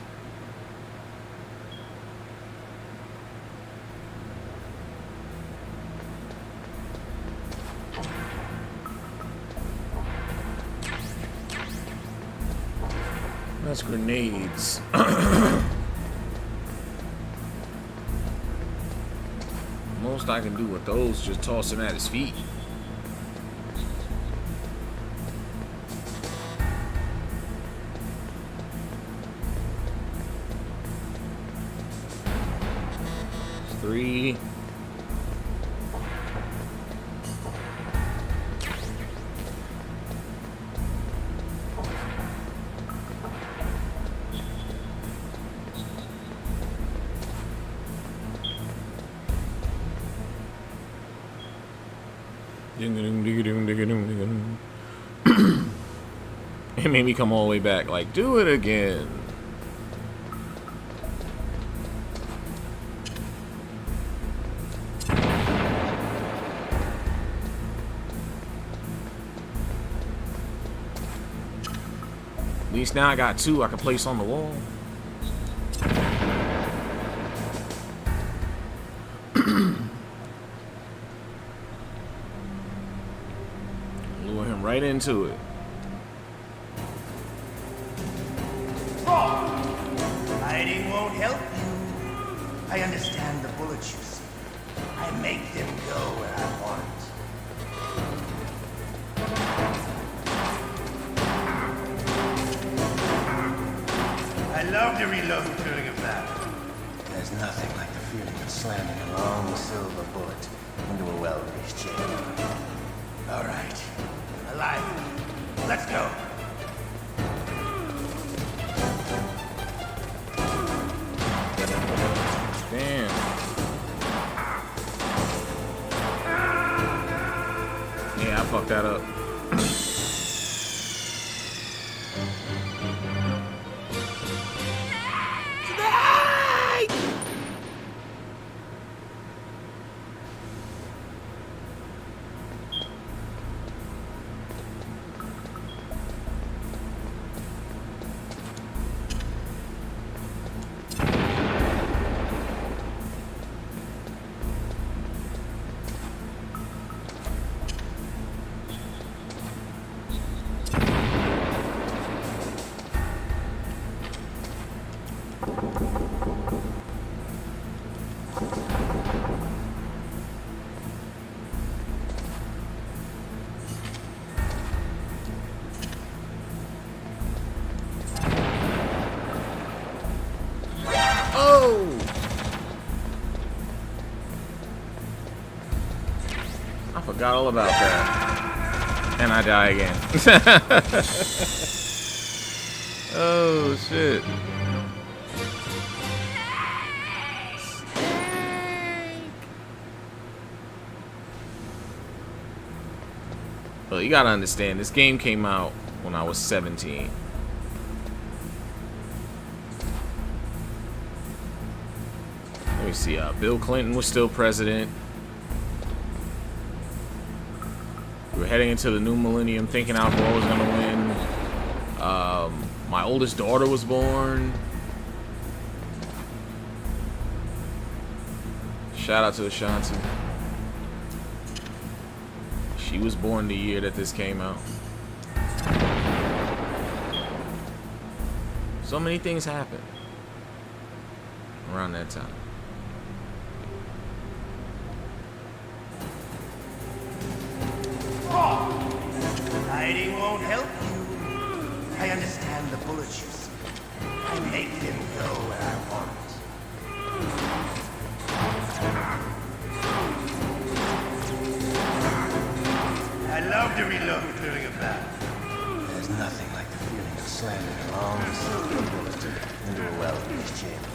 That's grenades. Most I can do with those, just toss him at his feet. Three. It made me come all the way back, like, do it again. At least now I got two I can place on the wall. Lure him right into it. Hiding won't help you. I understand the bullets you see. I make them go where I want. I love to reload during a battle. There's nothing like the feeling of slamming a long silver bullet into a well-greased chamber. All right. Alive. Let's go. Damn. Yeah, I fucked that up. I forgot all about that. And I die again. Oh, shit. Well, you gotta understand, this game came out when I was 17. Let me see, Bill Clinton was still president. We were heading into the new millennium, thinking Al Gore was gonna win. My oldest daughter was born. Shout out to Ashanti. She was born the year that this came out. So many things happened around that time. Hiding won't help you. I understand the bullets you see. I make them go where I want. I love to reload during a battle. There's nothing like the feeling of slamming a long silver bullet into a well-greased chamber.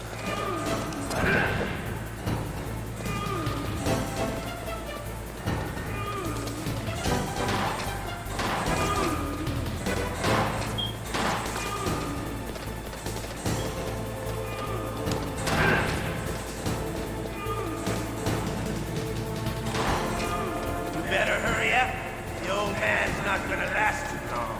Better hurry up. The old man's not gonna last too long.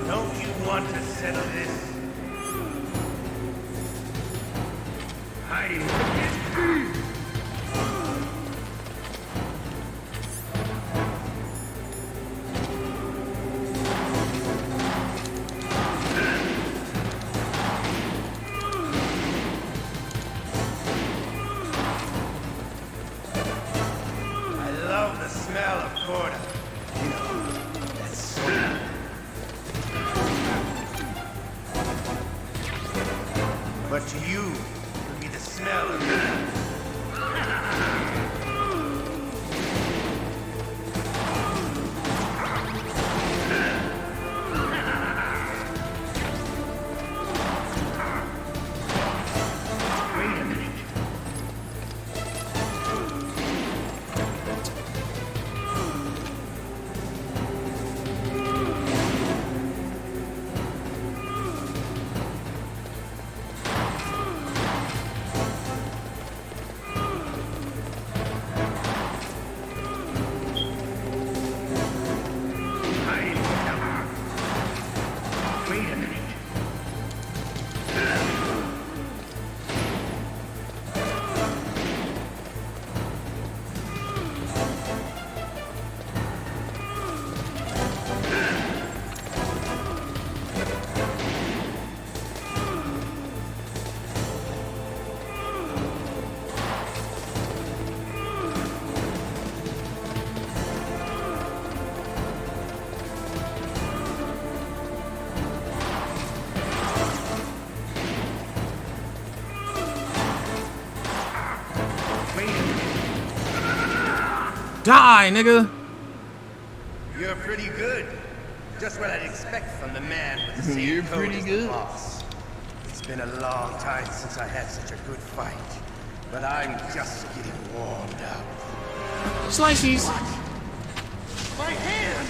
Don't you want to settle this? Hiding. But to you, it would be the smell of that. Die, nigga! You're pretty good. Just what I'd expect from the man with the same code as the boss. It's been a long time since I had such a good fight, but I'm just getting warmed up. Slices! My hand!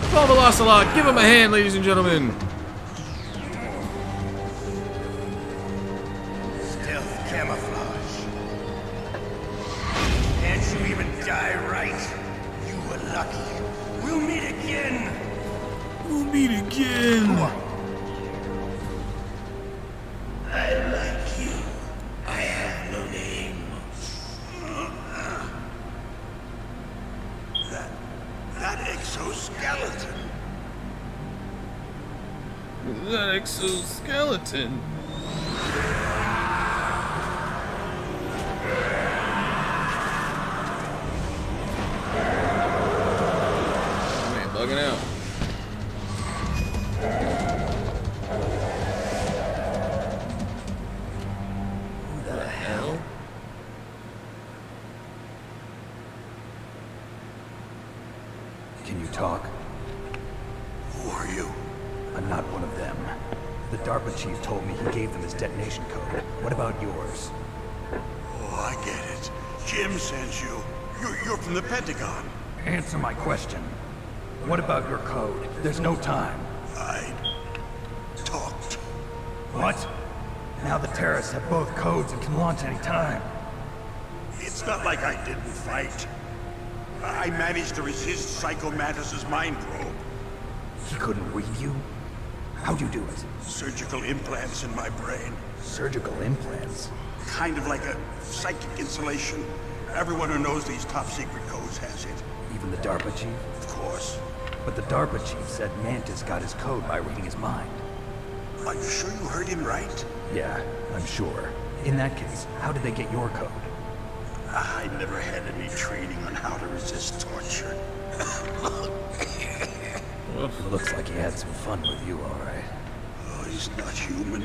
Paul Velocelot, give him a hand, ladies and gentlemen. Stealth camouflage. Can't you even die right? You were lucky. We'll meet again. We'll meet again. I like you. I have no name. That exoskeleton. That exoskeleton. Man, bugging out. Who the hell? Can you talk? Who are you? I'm not one of them. The DARPA chief told me he gave them his detonation code. What about yours? Oh, I get it. Jim sent you. You're from the Pentagon. Answer my question. What about your code? There's no time. I talked. What? Now the terrorists have both codes and can launch any time. It's not like I didn't fight. I managed to resist Psycho Mantis's mind probe. He couldn't read you? How'd you do it? Surgical implants in my brain. Surgical implants? Kind of like a psychic insulation. Everyone who knows these top secret codes has it. Even the DARPA chief? Of course. But the DARPA chief said Mantis got his code by reading his mind. Are you sure you heard him right? Yeah, I'm sure. In that case, how did they get your code? I never had any training on how to resist torture. Looks like he had some fun with you, all right. Oh, he's not human.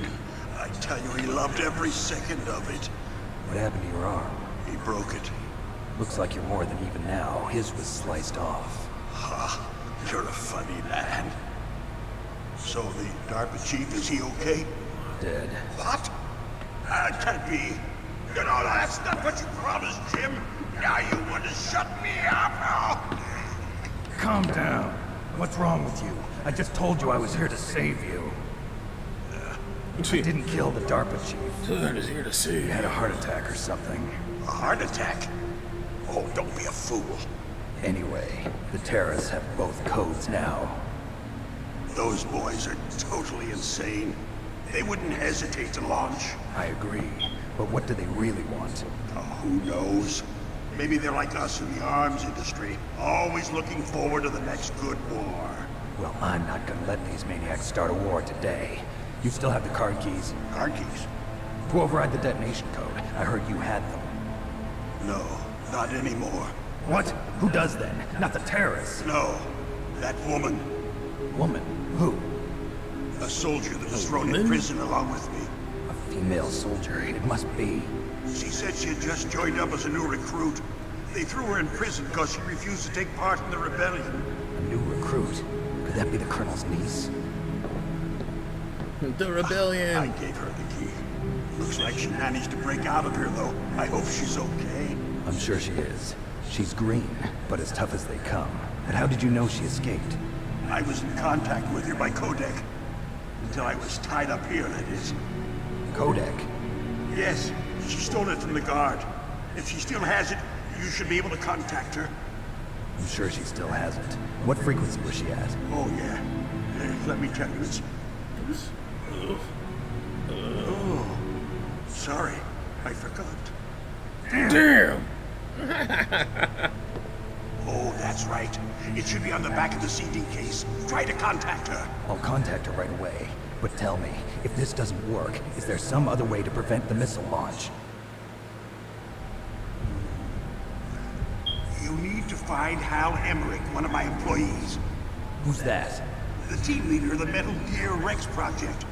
I tell you, he loved every second of it. What happened to your arm? He broke it. Looks like you're more than even now. His was sliced off. Ha! You're a funny lad. So the DARPA chief, is he okay? Dead. What? That can't be. You know, that's not what you promised, Jim. Now you want to shut me up? Calm down. What's wrong with you? I just told you I was here to save you. I didn't kill the DARPA chief. I was here to see. He had a heart attack or something. A heart attack? Oh, don't be a fool. Anyway, the terrorists have both codes now. Those boys are totally insane. They wouldn't hesitate to launch. I agree. But what do they really want? Oh, who knows? Maybe they're like us in the arms industry, always looking forward to the next good war. Well, I'm not gonna let these maniacs start a war today. You still have the card keys? Card keys? To override the detonation code. I heard you had them. No, not anymore. What? Who does then? Not the terrorists. No, that woman. Woman? Who? A soldier that was thrown in prison along with me. A female soldier. It must be. She said she had just joined up as a new recruit. They threw her in prison because she refused to take part in the rebellion. A new recruit? Could that be the Colonel's niece? The rebellion. I gave her the key. Looks like she managed to break out of here, though. I hope she's okay. I'm sure she is. She's green, but as tough as they come. And how did you know she escaped? I was in contact with her by codec. Until I was tied up here, that is. Codec? Yes, she stole it from the guard. If she still has it, you should be able to contact her. I'm sure she still has it. What frequency was she at? Oh, yeah. Let me tell you, it's... Oh, sorry. I forgot. Damn! Oh, that's right. It should be on the back of the CD case. Try to contact her. I'll contact her right away. But tell me, if this doesn't work, is there some other way to prevent the missile launch? You need to find Hal Emmerich, one of my employees. Who's that? The team leader of the Metal Gear Rex project.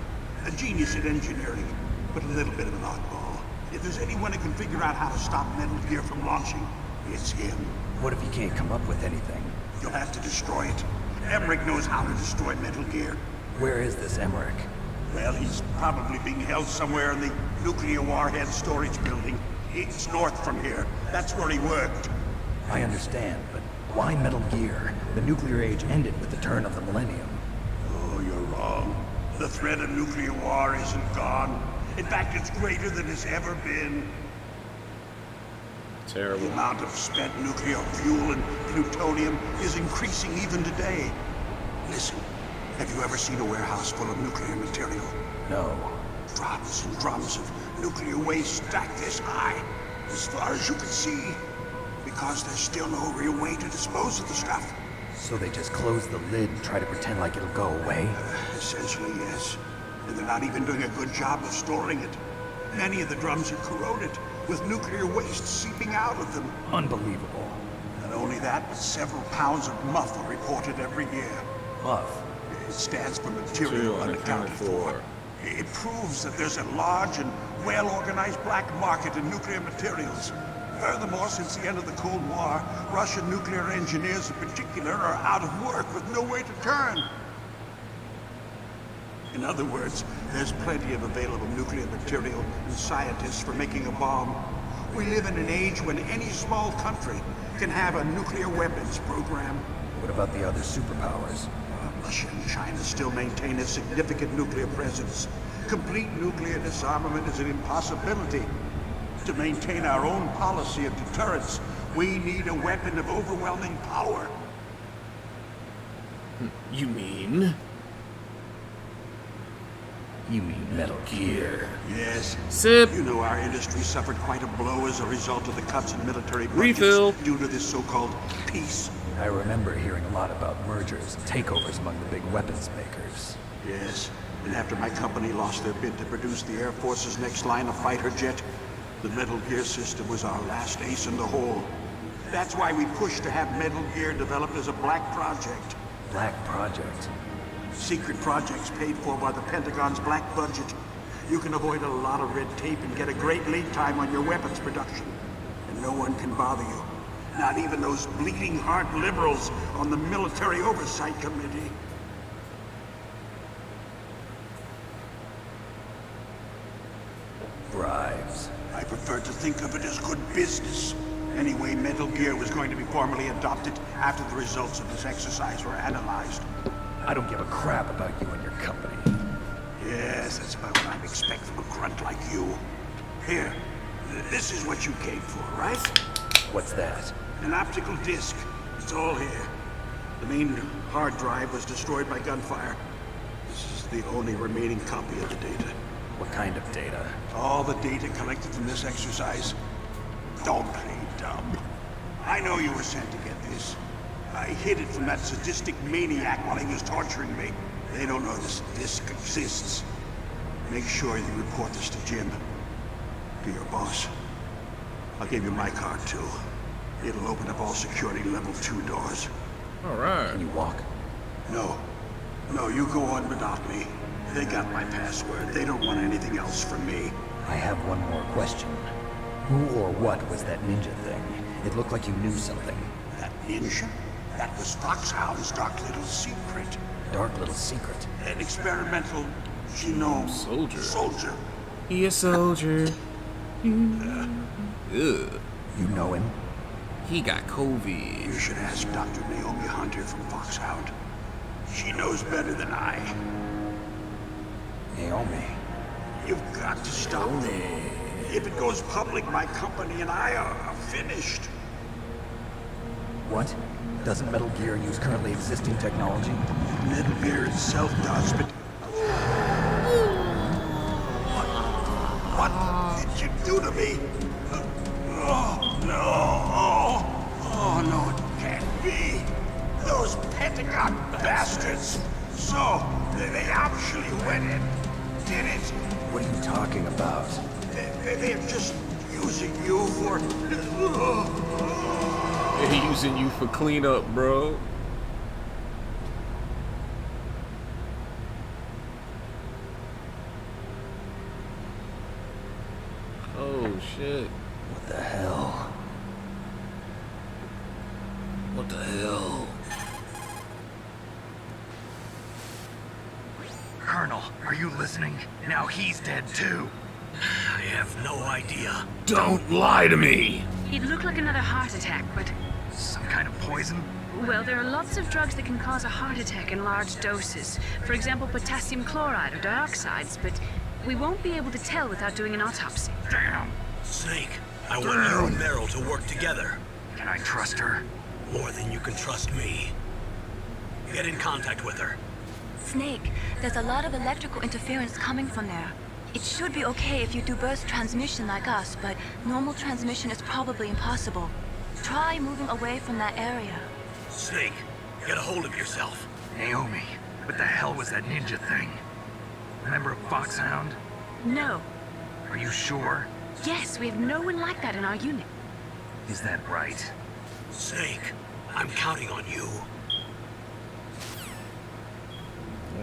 A genius at engineering, but a little bit of an oddball. If there's anyone who can figure out how to stop Metal Gear from launching, it's him. What if he can't come up with anything? You'll have to destroy it. Emmerich knows how to destroy Metal Gear. Where is this Emmerich? Well, he's probably being held somewhere in the nuclear warhead storage building. It's north from here. That's where he worked. I understand, but why Metal Gear? The nuclear age ended with the turn of the millennium. Oh, you're wrong. The threat of nuclear war isn't gone. In fact, it's greater than it's ever been. Terrible. The amount of spent nuclear fuel and plutonium is increasing even today. Listen, have you ever seen a warehouse full of nuclear material? No. Drums and drums of nuclear waste stacked this high, as far as you can see. Because there's still no real way to dispose of the stuff. So they just close the lid and try to pretend like it'll go away? Essentially, yes. And they're not even doing a good job of storing it. Many of the drums are corroded, with nuclear waste seeping out of them. Unbelievable. Not only that, but several pounds of muff are reported every year. Muff? It stands for material unaccounted for. It proves that there's a large and well-organized black market in nuclear materials. Furthermore, since the end of the Cold War, Russian nuclear engineers in particular are out of work with no way to turn. In other words, there's plenty of available nuclear material and scientists for making a bomb. We live in an age when any small country can have a nuclear weapons program. What about the other superpowers? Russia and China still maintain a significant nuclear presence. Complete nuclear disarmament is an impossibility. To maintain our own policy of deterrence, we need a weapon of overwhelming power. You mean? You mean Metal Gear? Yes. Sip. You know our industry suffered quite a blow as a result of the cuts in military budgets Refill. due to this so-called peace. I remember hearing a lot about mergers and takeovers among the big weapons makers. Yes. And after my company lost their bid to produce the Air Force's next line of fighter jet, the Metal Gear system was our last ace in the hole. That's why we pushed to have Metal Gear developed as a black project. Black project? Secret projects paid for by the Pentagon's black budget. You can avoid a lot of red tape and get a great lead time on your weapons production. And no one can bother you. Not even those bleeding heart liberals on the Military Oversight Committee. Bribes. I prefer to think of it as good business. Anyway, Metal Gear was going to be formally adopted after the results of this exercise were analyzed. I don't give a crap about you and your company. Yes, that's about what I'm expecting from a grunt like you. Here, this is what you came for, right? What's that? An optical disc. It's all here. The main hard drive was destroyed by gunfire. This is the only remaining copy of the data. What kind of data? All the data collected from this exercise. Don't play dumb. I know you were sent to get this. I hid it from that sadistic maniac while he was torturing me. They don't know this disc exists. Make sure you report this to Jim. To your boss. I'll give you my card too. It'll open up all security level 2 doors. All right. Can you walk? No. No, you go on without me. They got my password. They don't want anything else from me. I have one more question. Who or what was that ninja thing? It looked like you knew something. That ninja? That was Foxhound's dark little secret. Dark little secret? An experimental genome soldier. He a soldier. Ugh. You know him? He got COVID. You should ask Dr. Naomi Hunter from Foxhound. She knows better than I. Naomi. You've got to stop them. If it goes public, my company and I are finished. What? Doesn't Metal Gear use currently existing technology? Metal Gear itself does, but... What did you do to me? Oh, no. Oh, no, it can't be. Those Pentagon bastards. So, they actually went and did it. What are you talking about? They're just using you for... They're using you for cleanup, bro. Oh, shit. What the hell? What the hell? Colonel, are you listening? Now he's dead too. I have no idea. Don't lie to me! It looked like another heart attack, but... Some kind of poison? Well, there are lots of drugs that can cause a heart attack in large doses. For example, potassium chloride or dioxides, but we won't be able to tell without doing an autopsy. Damn. Snake, I want you and Meryl to work together. Can I trust her? More than you can trust me. Get in contact with her. Snake, there's a lot of electrical interference coming from there. It should be okay if you do burst transmission like us, but normal transmission is probably impossible. Try moving away from that area. Snake, get a hold of yourself. Naomi, what the hell was that ninja thing? Member of Foxhound? No. Are you sure? Yes, we have no one like that in our unit. Is that right? Snake, I'm counting on you.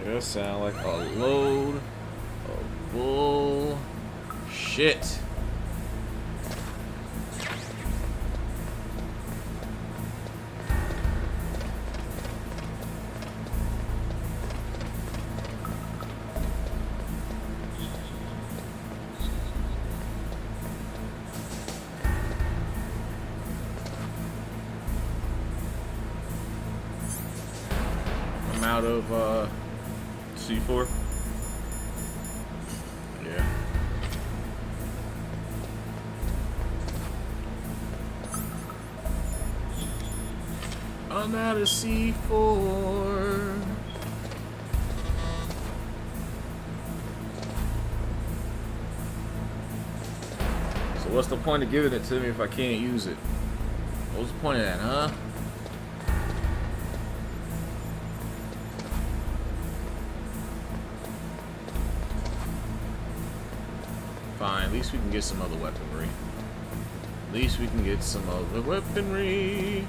That sound like a load of bull shit. I'm out of C4. Yeah. I'm out of C4. So what's the point of giving it to me if I can't use it? What's the point of that, huh? Fine, at least we can get some other weaponry. At least we can get some other weaponry.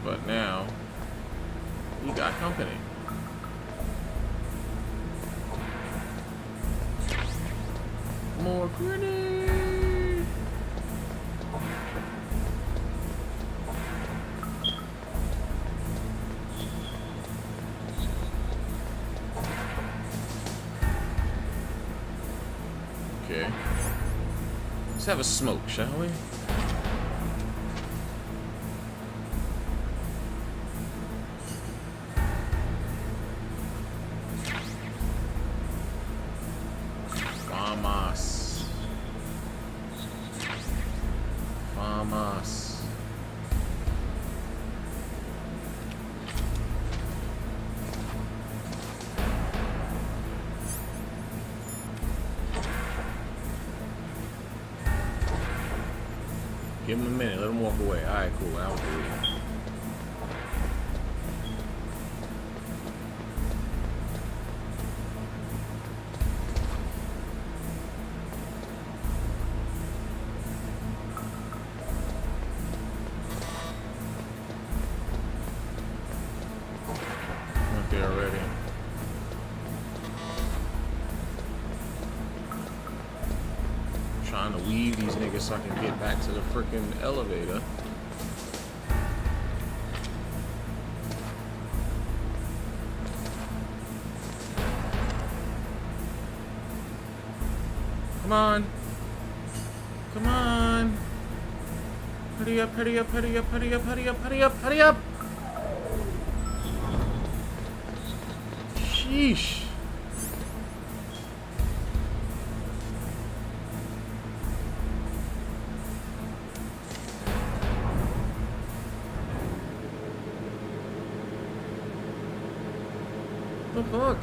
But now, we got company. More grenade! Okay. Let's have a smoke, shall we? Vamos. Vamos. Give him a minute, let him walk away. Alright, cool. That was weird. niggas so I can get back to the freaking elevator. Come on. Come on. Hurry up, hurry up, hurry up, hurry up, hurry up, hurry up, hurry up. Sheesh. The fuck?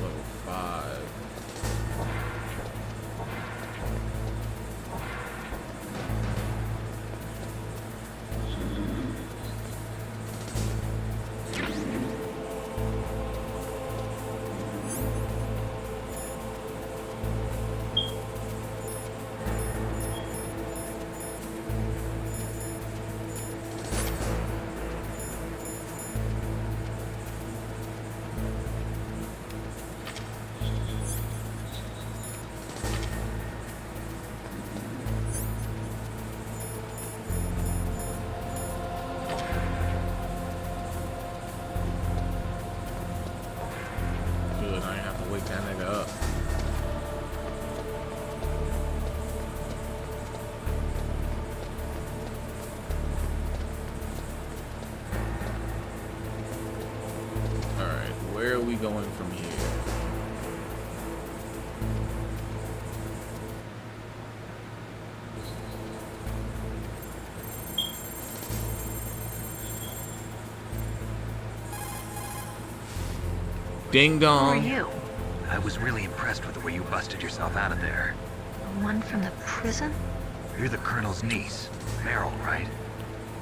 Level 5. Good, I ain't have to wake that nigga up. Alright, where are we going from here? Ding dong. Who are you? I was really impressed with the way you busted yourself out of there. The one from the prison? You're the Colonel's niece, Meryl, right?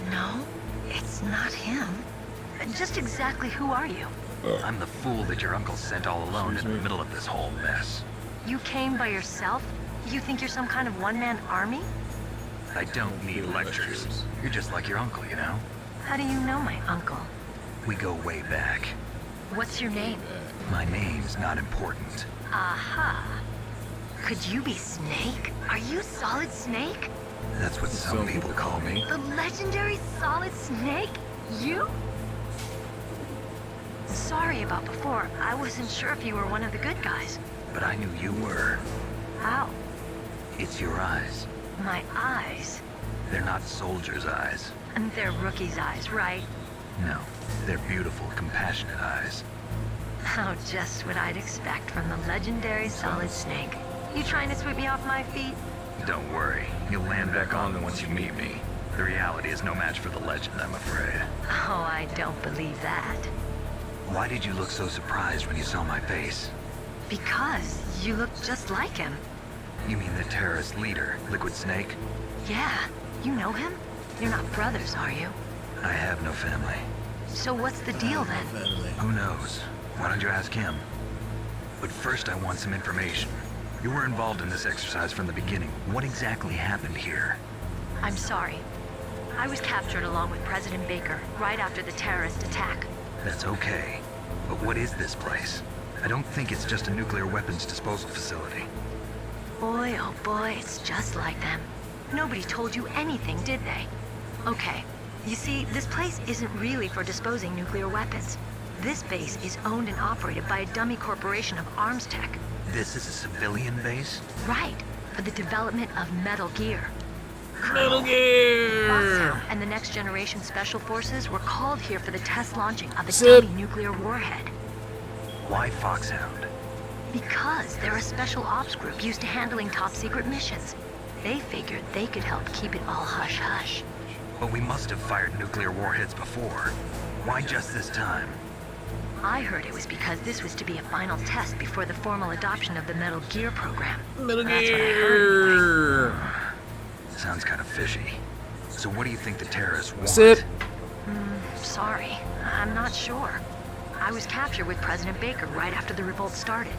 No, it's not him. Just exactly who are you? I'm the fool that your uncle sent all alone in the middle of this whole mess. You came by yourself? You think you're some kind of one-man army? I don't need lectures. You're just like your uncle, you know? How do you know my uncle? We go way back. What's your name? My name's not important. Aha. Could you be Snake? Are you Solid Snake? That's what some people call me. The legendary Solid Snake? You? Sorry about before. I wasn't sure if you were one of the good guys. But I knew you were. How? It's your eyes. My eyes? They're not soldiers' eyes. And they're rookies' eyes, right? No, they're beautiful, compassionate eyes. Oh, just what I'd expect from the legendary Solid Snake. You trying to sweep me off my feet? Don't worry, you'll land back on them once you meet me. The reality is no match for the legend, I'm afraid. Oh, I don't believe that. Why did you look so surprised when you saw my face? Because you look just like him. You mean the terrorist leader, Liquid Snake? Yeah, you know him? You're not brothers, are you? I have no family. So what's the deal then? Who knows? Why don't you ask him? But first I want some information. You were involved in this exercise from the beginning. What exactly happened here? I'm sorry. I was captured along with President Baker right after the terrorist attack. That's okay. But what is this place? I don't think it's just a nuclear weapons disposal facility. Boy, oh boy, it's just like them. Nobody told you anything, did they? Okay, you see, this place isn't really for disposing nuclear weapons. This base is owned and operated by a dummy corporation of arms tech. This is a civilian base? Right, for the development of Metal Gear. Metal Gear! Foxhound and the Next Generation Special Forces were called here for the test launching of a dummy nuclear warhead. Why Foxhound? Because they're a special ops group used to handling top secret missions. They figured they could help keep it all hush-hush. But we must have fired nuclear warheads before. Why just this time? I heard it was because this was to be a final test before the formal adoption of the Metal Gear program. Metal That's what I heard, Gear! Sounds kind of fishy. So what do you think the terrorists want? Sit. Sorry, I'm not sure. I was captured with President Baker right after the revolt started.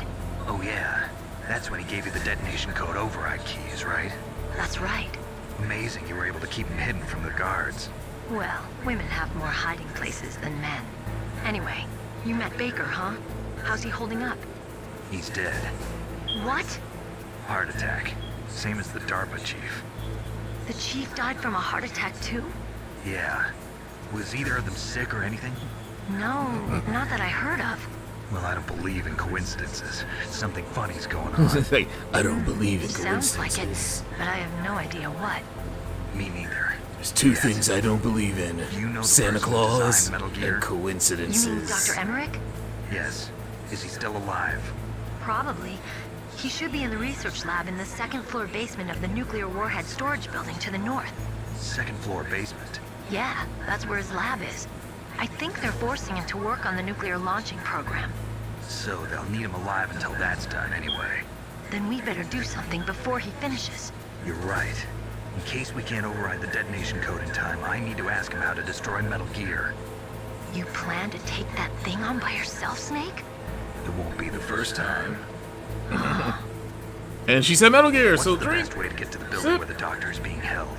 Oh yeah, that's when he gave you the detonation code override keys, right? That's right. Amazing you were able to keep them hidden from the guards. Well, women have more hiding places than men. Anyway, you met Baker, huh? How's he holding up? He's dead. What? Heart attack. Same as the DARPA chief. The chief died from a heart attack too? Yeah. Was either of them sick or anything? No, not that I heard of. Well, I don't believe in coincidences. Something funny's going on. Like, I don't believe in Sounds like coincidences. it, but I have no idea what. Me neither. There's two things I don't believe in. You know the Santa person who Claus designed Metal Gear? and coincidences. You mean Dr. Emmerich? Yes. Is he still alive? Probably. He should be in the research lab in the second floor basement of the nuclear warhead storage building to the north. Second floor basement. Yeah, that's where his lab is. I think they're forcing him to work on the nuclear launching program. So they'll need him alive until that's done anyway. Then we better do something before he finishes. You're right. In case we can't override the detonation code in time, I need to ask him how to destroy Metal Gear. You plan to take that thing on by yourself, Snake? It won't be the first time. And she said Metal Gear, What's so the drink. best way to get to the building where the doctor is being held?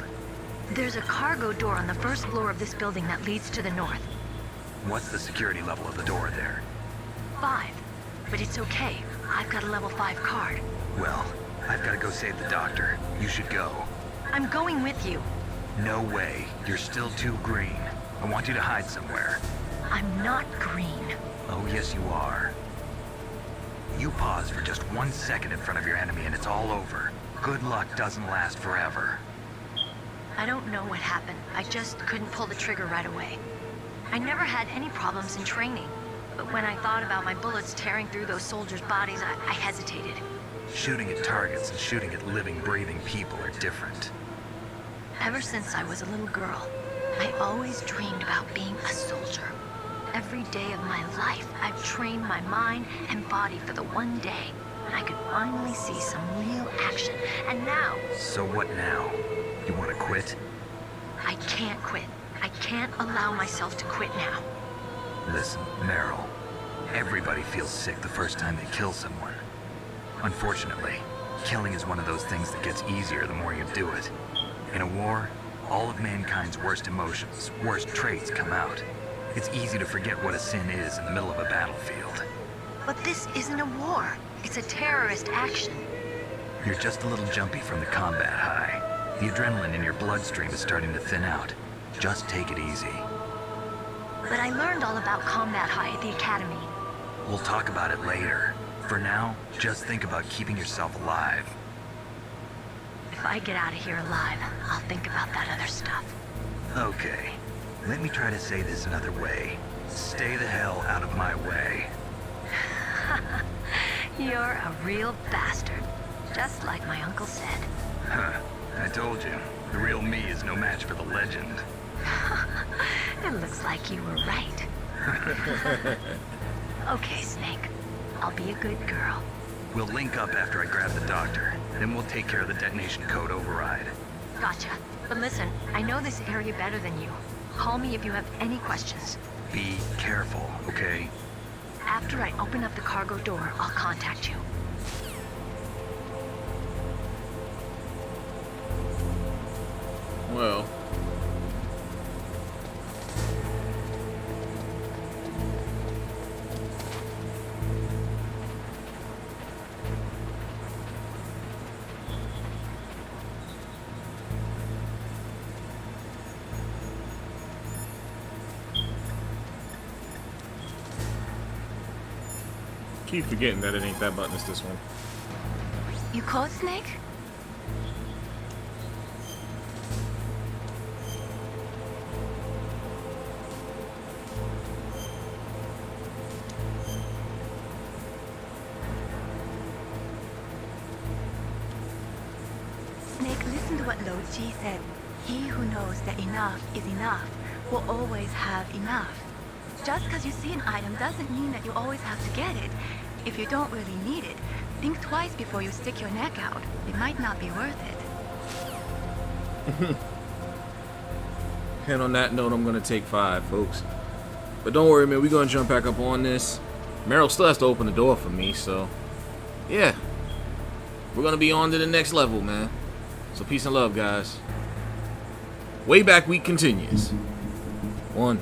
There's a cargo door on the first floor of this building that leads to the north. What's the security level of the door there? 5. But it's okay. I've got a level 5 card. Well, I've got to go save the doctor. You should go. I'm going with you. No way. You're still too green. I want you to hide somewhere. I'm not green. Oh, yes, you are. You pause for just 1 second in front of your enemy and it's all over. Good luck doesn't last forever. I don't know what happened. I just couldn't pull the trigger right away. I never had any problems in training. But when I thought about my bullets tearing through those soldiers' bodies, I hesitated. Shooting at targets and shooting at living, breathing people are different. Ever since I was a little girl, I always dreamed about being a soldier. Every day of my life, I've trained my mind and body for the one day when I could finally see some real action. And now... So what now? You want to quit? I can't quit. I can't allow myself to quit now. Listen, Meryl. Everybody feels sick the first time they kill someone. Unfortunately, killing is one of those things that gets easier the more you do it. In a war, all of mankind's worst emotions, worst traits come out. It's easy to forget what a sin is in the middle of a battlefield. But this isn't a war. It's a terrorist action. You're just a little jumpy from the combat high. The adrenaline in your bloodstream is starting to thin out. Just take it easy. But I learned all about combat high at the academy. We'll talk about it later. For now, just think about keeping yourself alive. If I get out of here alive, I'll think about that other stuff. Okay. Let me try to say this another way. Stay the hell out of my way. You're a real bastard. Just like my uncle said. Huh. I told you. The real me is no match for the legend. It looks like you were right. Okay, Snake. I'll be a good girl. We'll link up after I grab the doctor. Then we'll take care of the detonation code override. Gotcha. But listen, I know this area better than you. Call me if you have any questions. Be careful, okay? After I open up the cargo door, I'll contact you. Well. Keep forgetting that it ain't that button, it's this one. You called, Snake? Snake, listen to what Lo Ji said. He who knows that enough is enough will always have enough. Just because you see an item doesn't mean that you always have to get it. If you don't really need it, think twice before you stick your neck out. It might not be worth it. And on that note, I'm going to take 5, folks. But don't worry, man. We're going to jump back up on this. Meryl still has to open the door for me, so... yeah. We're going to be on to the next level, man. So peace and love, guys. Way Back Week continues. One.